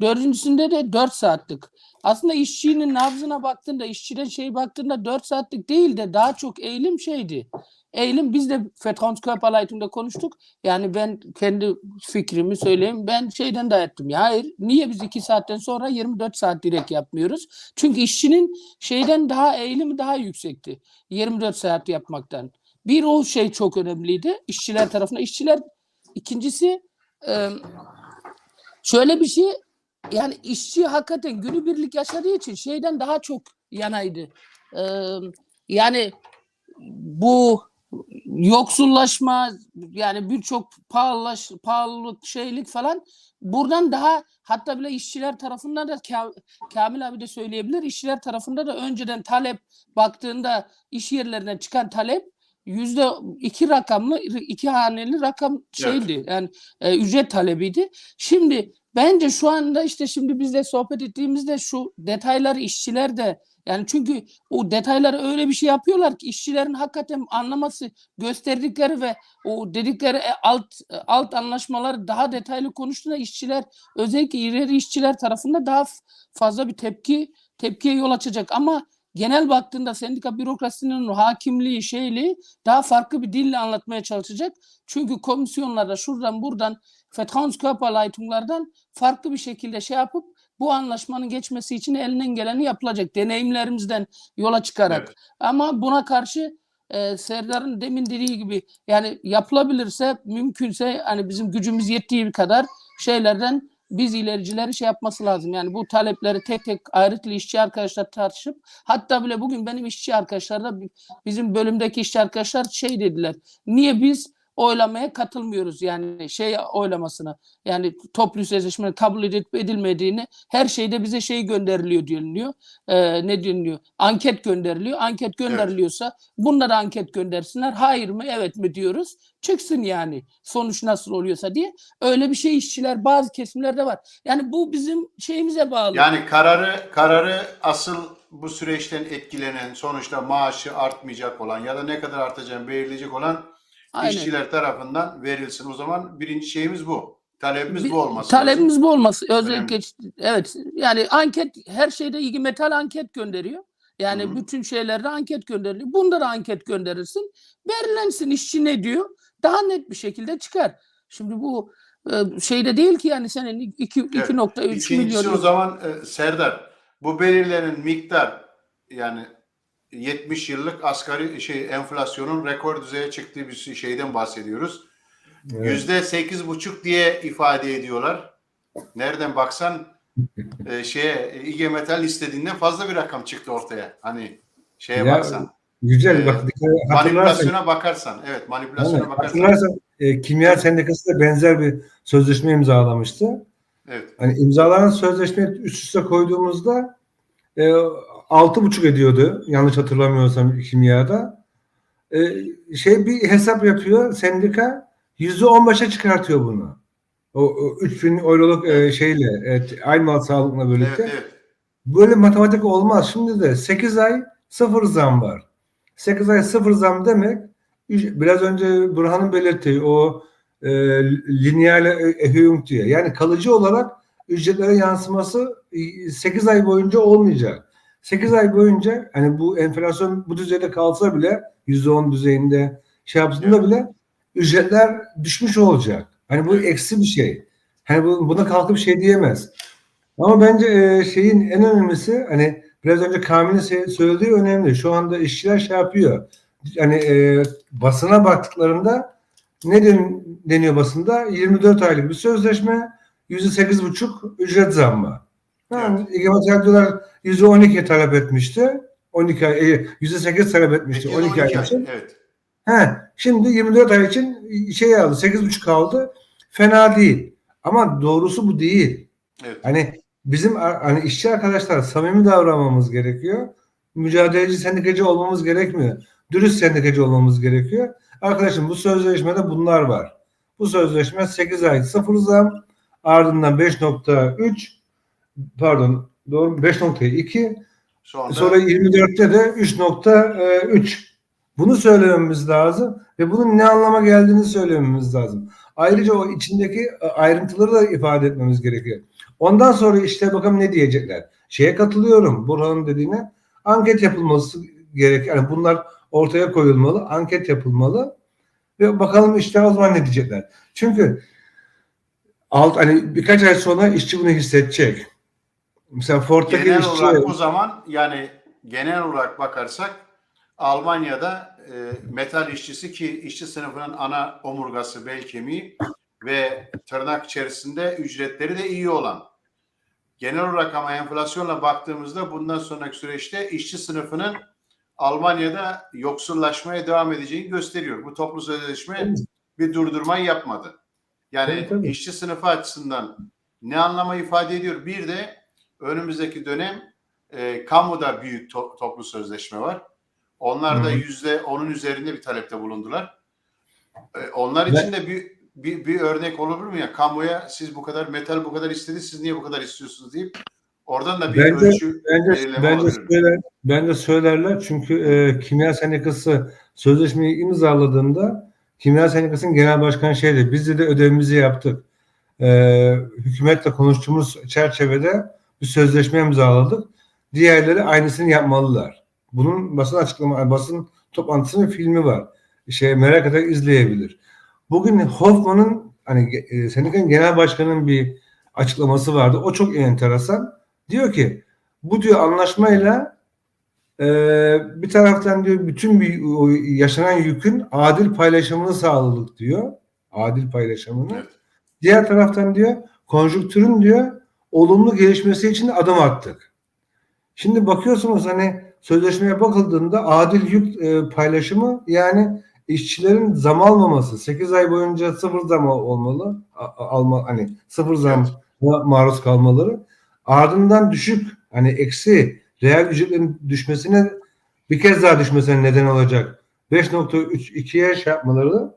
Dördüncüsünde de 4 saatlik. aslında işçinin nabzına baktığında, işçiden baktığında 4 saatlik değil de daha çok eğilim şeydi. Eğilim, biz de Vertrauenskörperleitung'da konuştuk. Yani ben kendi fikrimi söyleyeyim. Ben şeyden dayattım. Ya hayır, niye biz 2 saatten sonra 24 saat direkt yapmıyoruz? Çünkü işçinin eğilimi daha yüksekti. 24 saat yapmaktan. Bir o şey çok önemliydi işçiler tarafından. İkincisi şöyle bir şey, yani işçi hakikaten günübirlik yaşadığı için şeyden daha çok yanaydı. Yani bu yoksullaşma, yani birçok pahalılık, şeylik falan buradan daha, hatta bile işçiler tarafından da Kamil abi de söyleyebilir, işçiler tarafında da önceden talep baktığında iş yerlerine çıkan talep %2 rakamlı, 2 haneli rakam şeydi. Yani ücret talebiydi. Şimdi bence şu anda işte şimdi bizle sohbet ettiğimizde şu detayları işçiler de, yani çünkü o detayları öyle bir şey yapıyorlar ki işçilerin hakikaten anlaması, gösterdikleri ve o dedikleri alt anlaşmaları daha detaylı konuştuğunda işçiler, özellikle ileri işçiler tarafında daha fazla bir tepkiye yol açacak. Ama genel baktığında sendika bürokrasisinin hakimliği, daha farklı bir dille anlatmaya çalışacak. Çünkü komisyonlarda şuradan buradan Vertrauenskörperleitung'lardan farklı bir şekilde yapıp bu anlaşmanın geçmesi için elinden geleni yapılacak. Deneyimlerimizden yola çıkarak. Evet. Ama buna karşı Serdar'ın demin dediği gibi, yani yapılabilirse, mümkünse hani bizim gücümüz yettiği kadar şeylerden biz ilericileri yapması lazım. Yani bu talepleri tek tek ayrıntılı işçi arkadaşlar tartışıp, hatta bile bugün benim işçi arkadaşlar da, bizim bölümdeki işçi arkadaşlar dediler. Niye biz oylamaya katılmıyoruz, yani oylamasına, yani toplu sözleşmenin kabul edilip edilmediğini, her şeyde bize gönderiliyor deniliyor. Ne deniliyor? Anket gönderiliyor. Anket gönderiliyorsa bunlara anket göndersinler. Hayır mı, evet mi diyoruz. Çıksın yani. Sonuç nasıl oluyorsa diye. Öyle bir işçiler bazı kesimlerde var. Yani bu bizim şeyimize bağlı. Yani kararı asıl bu süreçten etkilenen, sonuçta maaşı artmayacak olan ya da ne kadar artacağını belirleyecek olan işçiler tarafından verilsin. O zaman birinci şeyimiz bu. Talebimiz bu olması Talebimiz lazım. bu olması. Özellikle Önemli. evet. Yani anket, her şeyde İGİ Metal anket gönderiyor. Yani Hı-hı. bütün şeylerde anket gönderiliyor. Bunda da anket gönderirsin. Belirlensin işçi ne diyor. Daha net bir şekilde çıkar. Şimdi bu şeyde değil ki, yani senin 2.3 İkincisi milyon. o zaman Serdar, bu belirlenen miktar, yani 70 yıllık asgari enflasyonun rekor düzeye çıktığı bir şeyden bahsediyoruz. Evet. %8,5 diye ifade ediyorlar. Nereden baksan İGE Metal istediğinden fazla bir rakam çıktı ortaya. Hani baksan. Güzel, bak Manipülasyona bakarsan. Evet, manipülasyona bakarsan. Hatırlarsan Kimya Sendikası da benzer bir sözleşme imzalamıştı. Evet. Hani imzalanan sözleşmeyi üst üste koyduğumuzda 6,5 ediyordu. Yanlış hatırlamıyorsam kimyada. Bir hesap yapıyor sendika, %15'e çıkartıyor bunu. O 3.000 euroluk Aynmal Sağlık'la birlikte. Evet, evet. Böyle matematik olmaz. Şimdi de 8 ay sıfır zam var. 8 ay sıfır zam demek, biraz önce Burhan'ın belirttiği o lineal Erhöhung diye. Yani kalıcı olarak ücretlere yansıması 8 ay boyunca olmayacak. 8 ay boyunca hani bu enflasyon bu düzeyde kalsa bile, %10 düzeyinde yaptığında bile ücretler düşmüş olacak. Hani bu eksi bir şey. Hani buna kalkıp diyemez. Ama bence şeyin en önemlisi, hani biraz önce Kamil'in söylediği önemli. Şu anda işçiler yapıyor. Yani basına baktıklarında ne deniyor basında? 24 aylık bir sözleşme, %8,5 ücret zammı. Yani İGİ Metal diyorlar %12 talep etmişti. 12 ay, %8 talep etmişti. 12 ay için. Evet. Şimdi 24 ay için aldı. 8,5 kaldı. Fena değil. Ama doğrusu bu değil. Evet. Hani bizim hani işçi arkadaşlar samimi davranmamız gerekiyor. Mücadeleci, sendikacı olmamız gerekmiyor. Dürüst sendikacı olmamız gerekiyor. Arkadaşım, bu sözleşmede bunlar var. Bu sözleşme 8 ay sıfır zam, ardından 5.2, sonra 24'te de 3.3. Bunu söylememiz lazım ve bunun ne anlama geldiğini söylememiz lazım. Ayrıca o içindeki ayrıntıları da ifade etmemiz gerekiyor. Ondan sonra bakalım ne diyecekler. şeye katılıyorum. Burhan'ın dediğine anket yapılması gerek. Yani bunlar ortaya koyulmalı, anket yapılmalı ve bakalım işte o zaman ne diyecekler. Çünkü hani birkaç ay sonra işçi bunu hissedecek. Mesela Ford'taki Genel işçi olarak o zaman yani genel olarak bakarsak Almanya'da metal işçisi ki işçi sınıfının ana omurgası, bel kemiği ve tırnak içerisinde ücretleri de iyi olan. Genel olarak ama enflasyonla baktığımızda bundan sonraki süreçte işçi sınıfının Almanya'da yoksullaşmaya devam edeceğini gösteriyor. Bu toplu sözleşme bir durdurmayı yapmadı. Yani tabii. işçi sınıfı açısından ne anlama ifade ediyor? Bir de önümüzdeki dönem kamuda büyük toplu sözleşme var. Onlar da %10'un üzerinde bir talepte bulundular. Onlar için de bir örnek olabilir mi ya? Kamuya siz bu kadar metal bu kadar istedi, siz niye bu kadar istiyorsunuz deyip oradan da bir ölçü belirleme olabilir. Bence söylerler çünkü Kimya Sendikası sözleşmeyi imzaladığında Kimya Sendikası'nın genel başkanı şeydi. Biz de ödevimizi yaptık. Hükümetle konuştuğumuz çerçevede bir sözleşme imzaladık. Diğerleri aynısını yapmalılar. Bunun basın toplantısının filmi var. Merak eden izleyebilir. Bugün Hoffman'ın hani sendikanın genel başkanının bir açıklaması vardı. O çok enteresan. Diyor ki bu diyor anlaşmayla bir taraftan diyor bütün yaşanan yükün adil paylaşımını sağladık diyor. Adil paylaşımını. Evet. Diğer taraftan diyor konjonktürün diyor olumlu gelişmesi için adım attık. Şimdi bakıyorsunuz hani sözleşmeye bakıldığında adil yük paylaşımı yani işçilerin zam almaması 8 ay boyunca sıfır zam olmalı hani sıfır zam maruz kalmaları ardından düşük hani eksi reel ücretlerin düşmesine bir kez daha düşmesine neden olacak 5.32'ye yapmaları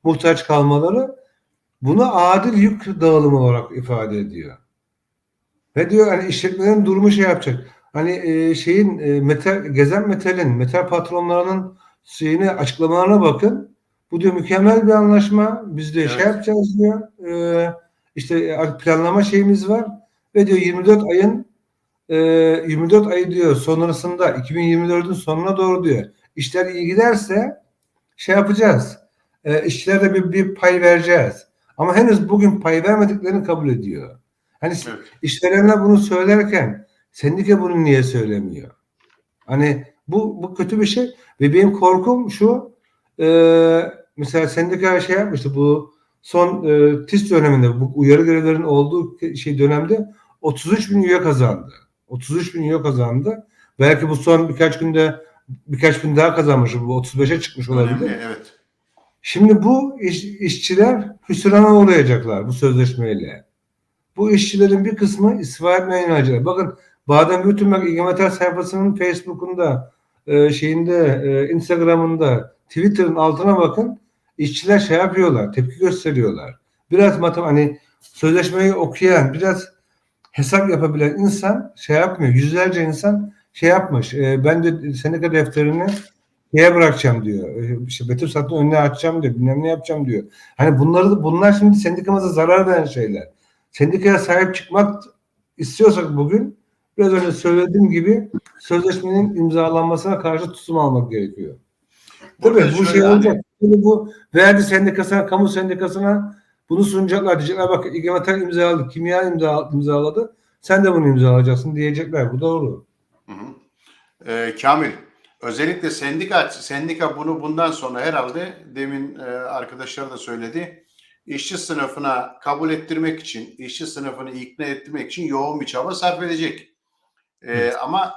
muhtaç kalmaları bunu adil yük dağılımı olarak ifade ediyor. Ve diyor hani işletmelerin durumu yapacak. Hani Gezen metal patronlarının açıklamalarına bakın. Bu diyor mükemmel bir anlaşma. Biz de yapacağız diyor. İşte planlama şeyimiz var. Ve diyor 24 ayı diyor sonrasında 2024'ün sonuna doğru diyor. İşler iyi giderse yapacağız. İşçilere bir pay vereceğiz. Ama henüz bugün pay vermediklerini kabul ediyor. Hani işverenler bunu söylerken sendika bunu niye söylemiyor? Hani bu kötü bir şey ve benim korkum şu mesela sendika yapmıştı bu son TİS döneminde bu uyarı görevlerinin olduğu dönemde 33 bin üye kazandı. 33 bin üye kazandı. Belki bu son birkaç bin daha kazanmış. Bu 35'e çıkmış olabilir. Önemli, evet. Şimdi bu işçiler hüsrana uğrayacaklar bu sözleşmeyle. Bu işçilerin bir kısmı istifa etmeye yönelecekler. Bakın Baden-Württemberg İGMT sayfasının Facebook'unda, Instagram'ında, Twitter'ın altına bakın. İşçiler yapıyorlar, tepki gösteriyorlar. Biraz hani sözleşmeyi okuyan, biraz hesap yapabilen insan yapmıyor. Yüzlerce insan yapmış. Ben de sendika defterini bırakacağım diyor. İşte Betül Satın önüne açacağım diyor. Bilmem ne yapacağım diyor. Hani bunlar şimdi sendikamıza zarar veren şeyler. Sendikaya sahip çıkmak istiyorsak bugün biraz önce söylediğim gibi sözleşmenin imzalanmasına karşı tutum almak gerekiyor. Tabii bu olacak. Bu verdi sendikasına, kamu sendikasına bunu sunacaklar. Diyecekler bak İGMT imzaladı, kimya imzaladı. Sen de bunu imzalayacaksın diyecekler. Bu doğru. Kamil, özellikle sendika bunu bundan sonra herhalde demin arkadaşlar da söyledi. İşçi sınıfına kabul ettirmek için, işçi sınıfını ikna ettirmek için yoğun bir çaba sarf edecek. Ama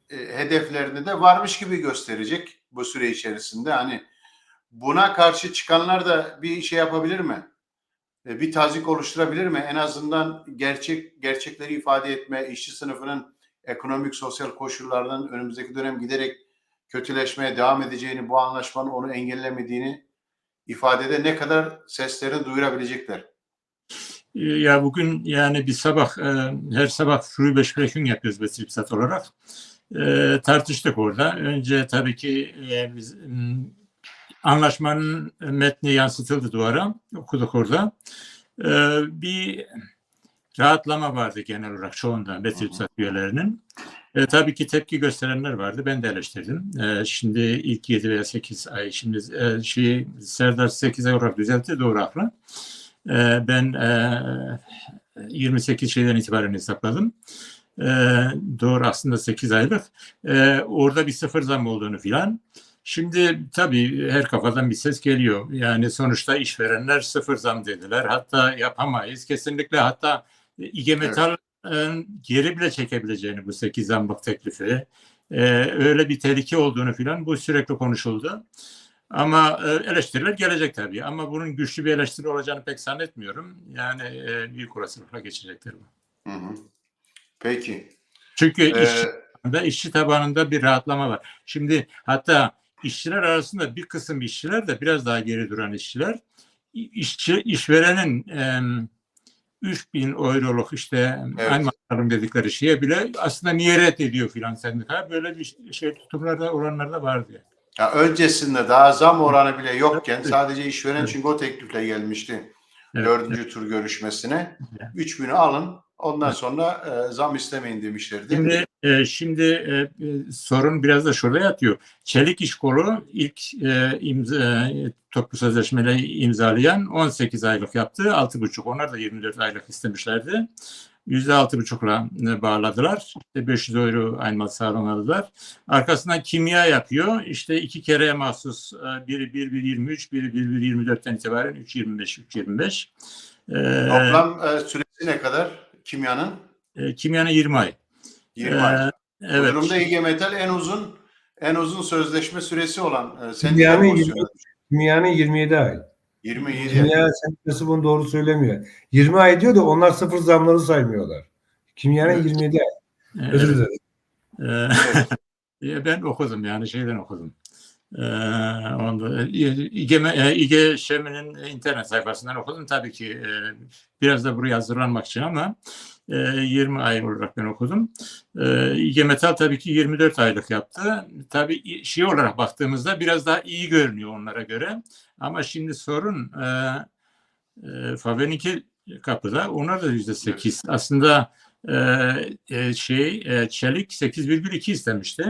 hedeflerini de varmış gibi gösterecek bu süre içerisinde. Hani buna karşı çıkanlar da bir yapabilir mi? Bir tazik oluşturabilir mi? En azından gerçekleri ifade etme, işçi sınıfının ekonomik, sosyal koşullardan önümüzdeki dönem giderek kötüleşmeye devam edeceğini, bu anlaşmanın onu engellemediğini ifadede ne kadar seslerini duyurabilecekler? Ya bugün yani her sabah Frühbesprechung yapıyoruz Betriebsrat olarak. Tartıştık orada. Önce tabii ki biz anlaşmanın metni yansıtıldı duvara. Okuduk orada. Bir rahatlama vardı genel olarak çoğundan BETİPSAT üyelerinin. Tabii ki tepki gösterenler vardı. Ben de eleştirdim. Şimdi ilk 7 veya 8 ay, şimdi Serdar 8 ay olarak düzeltti, doğru haklı. Ben 28 şeyden itibaren hesapladım. Doğru, aslında 8 aylık. Orada bir sıfır zam olduğunu filan. Şimdi tabii her kafadan bir ses geliyor. Yani sonuçta işverenler sıfır zam dediler. Hatta yapamayız. Kesinlikle, hatta İG Metal geri bile çekebileceğini bu 8 zamlık teklifi. Öyle bir tehlike olduğunu filan, bu sürekli konuşuldu. Ama eleştiriler gelecek tabii. Ama bunun güçlü bir eleştiri olacağını pek zannetmiyorum. Yani büyük olasılıkla geçecektir bu. Hı hı. Peki. Çünkü işçi tabanında bir rahatlama var. Şimdi hatta işçiler arasında bir kısım işçiler de biraz daha geri duran işçiler, işverenin 3.000 euroluk işte aynı maaşlarım dedikleri şeye bile aslında niye reddediyor filan sendika, böyle bir şey tutumlarda olanlar da vardı. Ya öncesinde daha zam oranı bile yokken sadece işveren çünkü o teklifle gelmişti. Evet, 4. tur görüşmesine. 3.000'ü alın, ondan sonra zam istemeyin demişlerdi. Şimdi sorun biraz da şurada yatıyor. Çelik İş Kolu ilk toplu sözleşmeleri imzalayan 18 aylık yaptı, 6,5. Onlar da 24 aylık istemişlerdi. %6,5'la bağladılar. 500 euro Einmalzahlung aldılar. Arkasından kimya yapıyor. İşte 2 kereye mahsus, biri 1,23, biri 1,24'ten itibaren 3,25. Toplam süresi ne kadar kimyanın? Kimyanın 20 ay. 20 ay. Evet. Bu durumda İG Metal en uzun sözleşme süresi olan Kimyanın 27 ay. 27 Kimya sendikası bunu doğru söylemiyor. 20 ay diyor da onlar sıfır zamları saymıyorlar. Kimyanın 27 ay. Özür dilerim. Ben okudum, yani şeyden okudum. İG Şemi'nin internet sayfasından okudum. Tabii ki biraz da buraya hazırlanmak için, ama 20 ay olarak ben okudum. İG Metal tabii ki 24 aylık yaptı. Tabii şey olarak baktığımızda biraz daha iyi görünüyor onlara göre. Ama şimdi sorun Fabe'ninki kapıda. Onlar da %8. Aslında Çelik 8,2 istemişti.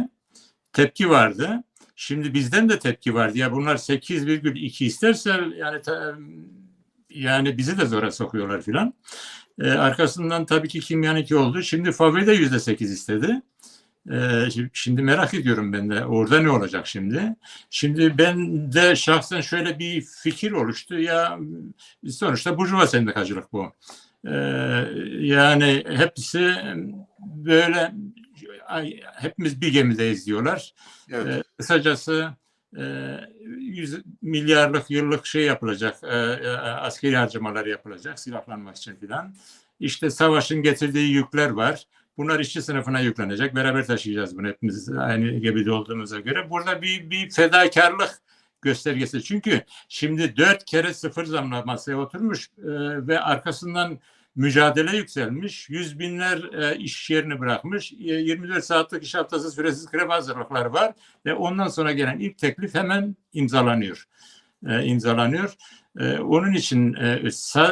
Tepki vardı. Şimdi bizden de tepki vardı. Ya bunlar 8,2 isterse yani bizi de zora sokuyorlar filan. Arkasından tabii ki kimyanın 2 oldu. Şimdi Fabe de %8 istedi. Şimdi merak ediyorum ben de orada ne olacak şimdi. Şimdi ben de şahsen şöyle bir fikir oluştu. Ya sonuçta burjuva sendikacılık bu. Yani hepsi böyle, hepimiz bir gemideyiz diyorlar. Evet. Kısacası 100 milyarlık yıllık şey yapılacak, askeri harcamalar yapılacak silahlanmak için filan. İşte savaşın getirdiği yükler var. Bunlar işçi sınıfına yüklenecek. Beraber taşıyacağız bunu hepimiz aynı gemide olduğumuza göre. Burada bir fedakarlık göstergesi. Çünkü şimdi 4 kere sıfır zamla masaya oturmuş ve arkasından mücadele yükselmiş. 100 binler iş yerini bırakmış. 24 saatlik iş haftası süresiz grev hazırlıkları var ve ondan sonra gelen ilk teklif hemen imzalanıyor. Onun için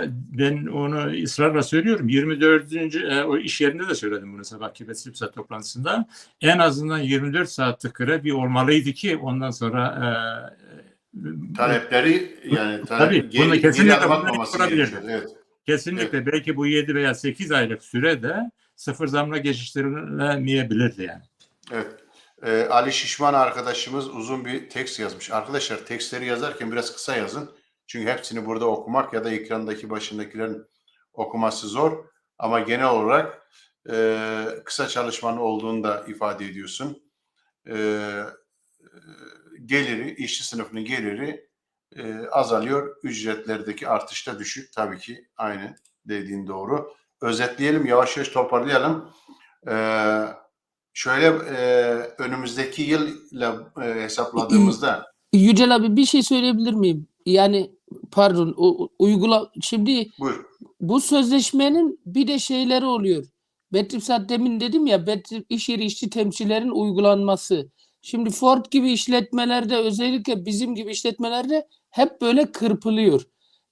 ben onu ısrarla söylüyorum. 24. O iş yerinde de söyledim bunu sabahki BETİPSAT toplantısında. En azından 24 saatlik grev bir olmalıydı ki ondan sonra talepleri, yani tabii kesinlikle adım atmaması gerekiyor. Evet. Kesinlikle. Evet. Belki bu 7 veya 8 aylık sürede sıfır zamla geçiştirilemeyebilirdi yani. Evet. Ali Şişman arkadaşımız uzun bir tekst yazmış. Arkadaşlar, tekstleri yazarken biraz kısa yazın. Çünkü hepsini burada okumak ya da ekrandaki başındakilerin okuması zor. Ama genel olarak kısa çalışmanın olduğunu da ifade ediyorsun. Geliri, işçi sınıfının geliri azalıyor. Ücretlerdeki artış da düşük. Tabii ki aynı dediğin doğru. Özetleyelim, yavaş yavaş toparlayalım. Şöyle önümüzdeki yılla hesapladığımızda. Yücel abi, bir şey söyleyebilir miyim? Yani pardon, şimdi Buyur. bu sözleşmenin bir de şeyleri oluyor. BETİPSAT, demin dedim ya, iş yeri işçi temsilcilerin uygulanması. Şimdi Ford gibi işletmelerde, özellikle bizim gibi işletmelerde hep böyle kırpılıyor.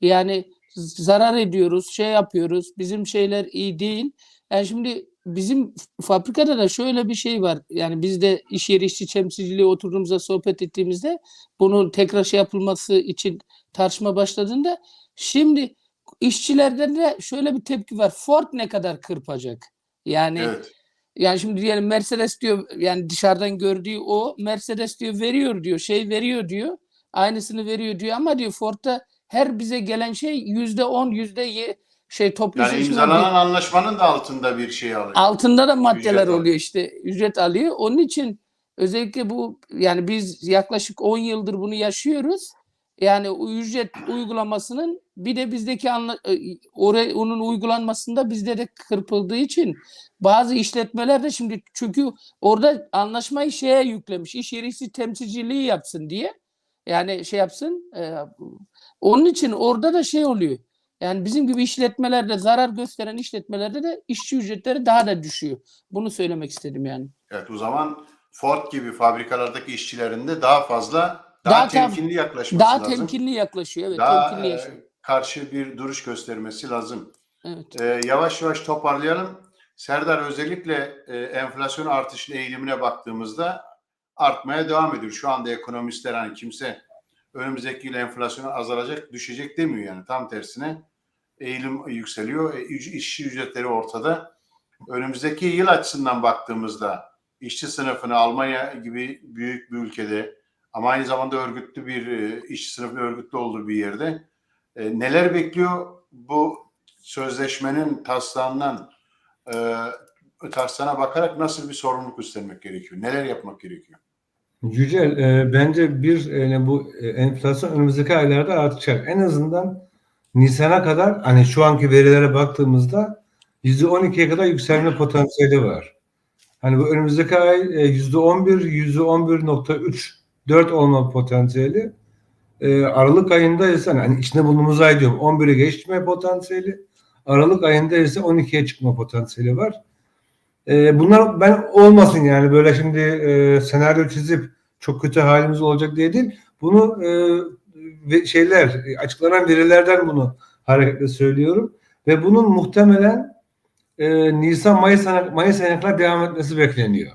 Yani zarar ediyoruz, şey yapıyoruz. Bizim şeyler iyi değil. Yani şimdi bizim fabrikada da şöyle bir şey var. Yani biz de iş yeri işçi temsilciliği oturduğumuzda sohbet ettiğimizde bunun tekrar şey yapılması için tartışma başladığında şimdi işçilerden de şöyle bir tepki var. Ford ne kadar kırpacak? Yani Evet. yani şimdi diyelim Mercedes diyor, yani dışarıdan gördüğü o, Mercedes diyor veriyor diyor, şey veriyor diyor. Aynısını veriyor diyor ama diyor Ford'da her bize gelen şey %10, şey toplu Yani sözleşme imzalanan anlaşmanın da altında bir şey alıyor. altında da maddeler Ücret alıyor. oluyor, işte ücret alıyor. Onun için özellikle bu, yani biz yaklaşık 10 yıldır bunu yaşıyoruz. Yani o ücret uygulamasının bir de bizdeki onun uygulanmasında bizde de kırpıldığı için bazı işletmeler de şimdi, çünkü orada anlaşmayı şeye yüklemiş, iş yeri işçi temsilciliği yapsın diye, yani şey yapsın, onun için orada da şey oluyor. Yani bizim gibi işletmelerde, zarar gösteren işletmelerde de işçi ücretleri daha da düşüyor. Bunu söylemek istedim yani. Evet, o zaman Ford gibi fabrikalardaki işçilerin de daha fazla, daha Daha temkinli yaklaşması Daha lazım. temkinli yaklaşıyor. Evet, Daha temkinli yaşıyor. karşı bir duruş göstermesi lazım. Evet. Yavaş yavaş toparlayalım. Serdar, özellikle enflasyon artışın eğilimine baktığımızda artmaya devam ediyor. Şu anda ekonomistler, hani kimse önümüzdeki yıl enflasyon azalacak, düşecek demiyor yani. Tam tersine eğilim yükseliyor. İşçi ücretleri ortada. Önümüzdeki yıl açısından baktığımızda işçi sınıfını Almanya gibi büyük bir ülkede ama aynı zamanda örgütlü bir işçi sınıfının örgütlü olduğu bir yerde neler bekliyor? Bu sözleşmenin taslağına bakarak nasıl bir sorumluluk üstlenmek gerekiyor? Neler yapmak gerekiyor? Yücel, bence bu enflasyon önümüzdeki aylarda artacak. En azından Nisan'a kadar, hani şu anki verilere baktığımızda %12'ye kadar yükselme potansiyeli var. Hani bu önümüzdeki ay %11, %11.3, 4 olma potansiyeli. Aralık ayında ise, hani içinde bulunduğumuz ay diyorum, 11'e geçme potansiyeli. Aralık ayında ise 12'ye çıkma potansiyeli var. Bunlar ben olmasın yani, böyle şimdi senaryo çizip çok kötü halimiz olacak diye değil. Bunu açıklanan verilerden bunu hareketle söylüyorum ve bunun muhtemelen Nisan Mayıs ayına kadar devam etmesi bekleniyor.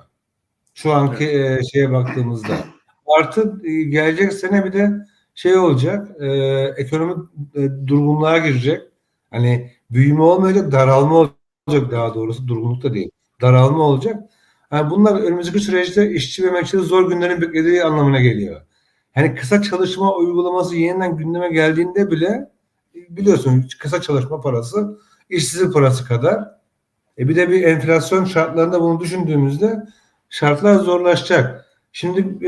Şu anki şeye baktığımızda. Artı gelecek sene bir de şey olacak, ekonomik durgunluğa girecek. Hani büyüme olmayacak, daralma olacak, daha doğrusu durgunluk da değil. Daralma olacak. Yani bunlar önümüzdeki süreçte işçi ve emekçileri zor günlerin beklediği anlamına geliyor. Yani kısa çalışma uygulaması yeniden gündeme geldiğinde bile biliyorsun, kısa çalışma parası işsizlik parası kadar. Bir de bir enflasyon şartlarında bunu düşündüğümüzde şartlar zorlaşacak. Şimdi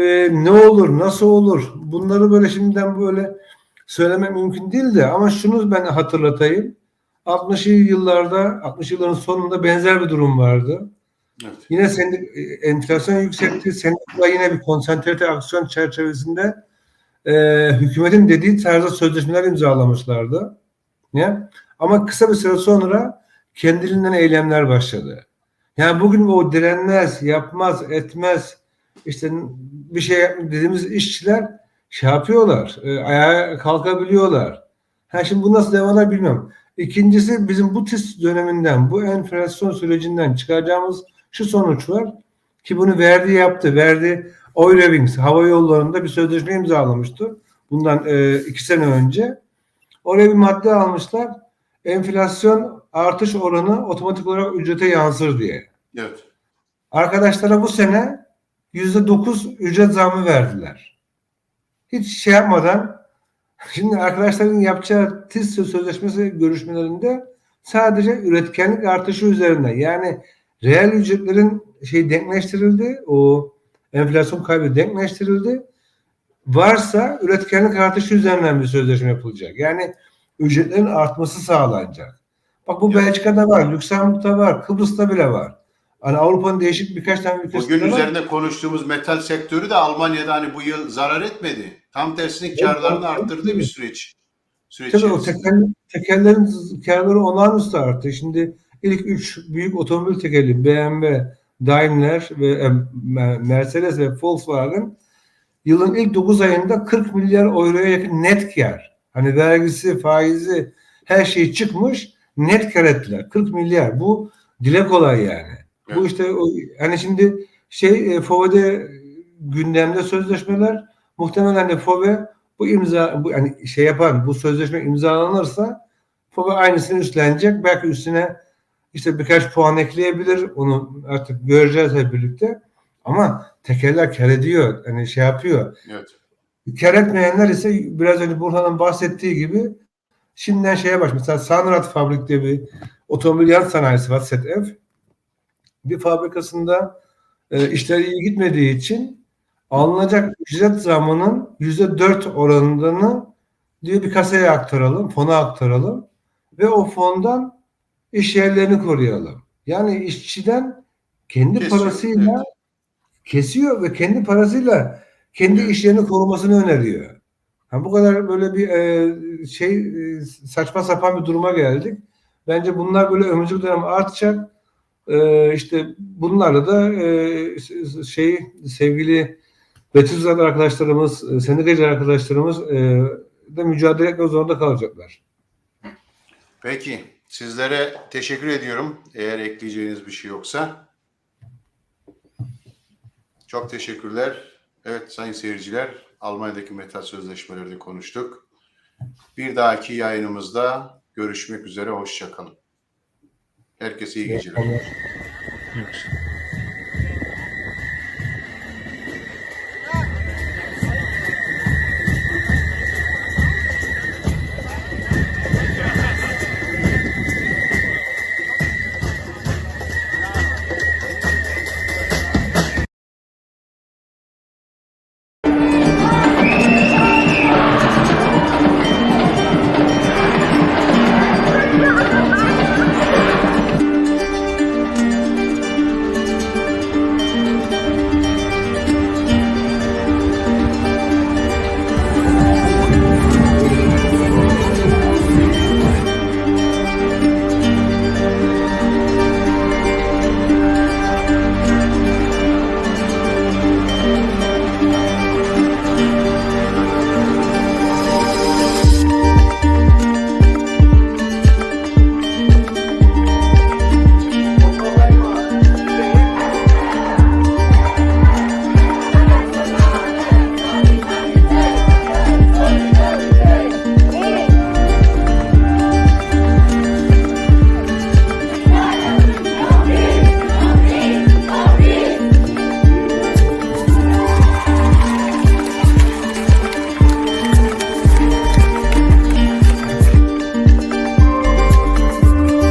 ne olur, nasıl olur? Bunları böyle şimdiden böyle söylemek mümkün değil de, ama şunu ben hatırlatayım. 60'lı yılların sonunda benzer bir durum vardı. Evet. Yine enflasyon yükseltti. Sendikalar yine bir konsantre aksiyon çerçevesinde hükümetin dediği tarzda sözleşmeler imzalamışlardı. Ya? Ama kısa bir süre sonra kendiliğinden eylemler başladı. Yani bugün o direnmez, yapmaz, etmez, işte bir şey dediğimiz işçiler şey yapıyorlar, ayağa kalkabiliyorlar. Şimdi bu nasıl devam eder bilmiyorum. İkincisi, bizim bu TİS döneminden, bu enflasyon sürecinden çıkaracağımız şu sonuç var ki bunu yaptı. Verdi, Eurowings hava yollarında bir sözleşme imzalamıştı. Bundan 2 sene önce. Oraya bir madde almışlar. Enflasyon artış oranı otomatik olarak ücrete yansır diye. Evet. Arkadaşlara bu sene %9 ücret zammı verdiler. Hiç şey yapmadan. Şimdi arkadaşların yapacağı TİS sözleşmesi görüşmelerinde sadece üretkenlik artışı üzerinde, yani reel ücretlerin denkleştirildi. O enflasyon kaybı denkleştirildi. Varsa üretkenlik artışı üzerinden bir sözleşme yapılacak. Yani ücretlerin artması sağlanacak. Bak, bu Belçika'da var, Lüksemburg'da var, Kıbrıs'ta bile var. Hani Avrupa'nın değişik birkaç tane ülkesinde Bugün var. üzerinde konuştuğumuz metal sektörü de Almanya'da hani bu yıl zarar etmedi. Tam tersine karlarını arttırdığı bir süreç. Tabii o tekerlerin karları olağanüstü arttı. Şimdi ilk 3 büyük otomobil tekeli BMW, Daimler ve Mercedes ve Volkswagen yılın ilk 9 ayında 40 milyar euroya yakın net kar. Hani vergisi, faizi, her şey çıkmış, net kar ettiler. 40 milyar. Bu dile kolay yani. Evet. Bu işte hani şimdi FOVE'de gündemde sözleşmeler, muhtemelen de FOVE bu hani bu sözleşme imzalanırsa FOVE aynısını üstlenecek. Belki üstüne işte birkaç puan ekleyebilir. Onu artık göreceğiz hep birlikte. Ama tekerler kar ediyor. Hani yapıyor. Evet. Kar etmeyenler ise biraz önce Burhan'ın bahsettiği gibi şimdiden mesela Sanrat Fabrik'te bir otomobil yan sanayisi var, ZF. Bir fabrikasında işler iyi gitmediği için alınacak ücret zammının %4 oranını diyor bir kasaya aktaralım, fona aktaralım ve o fondan iş yerlerini koruyalım. Yani işçiden kendi Kesiyor, parasıyla evet. kesiyor ve kendi parasıyla kendi Evet. iş yerini korumasını öneriyor. Bu kadar böyle bir saçma sapan bir duruma geldik. Bence bunlar böyle önümüzdeki dönem artacak. İşte bunlarla da sevgili Betülzade arkadaşlarımız, sendikacı arkadaşlarımız da mücadele etmek zorunda kalacaklar. Peki. Sizlere teşekkür ediyorum. Eğer ekleyeceğiniz bir şey yoksa. Çok teşekkürler. Evet sayın seyirciler, Almanya'daki metal sözleşmeleri konuştuk. Bir dahaki yayınımızda görüşmek üzere. Hoşça kalın. Herkese iyi geceler. Yok.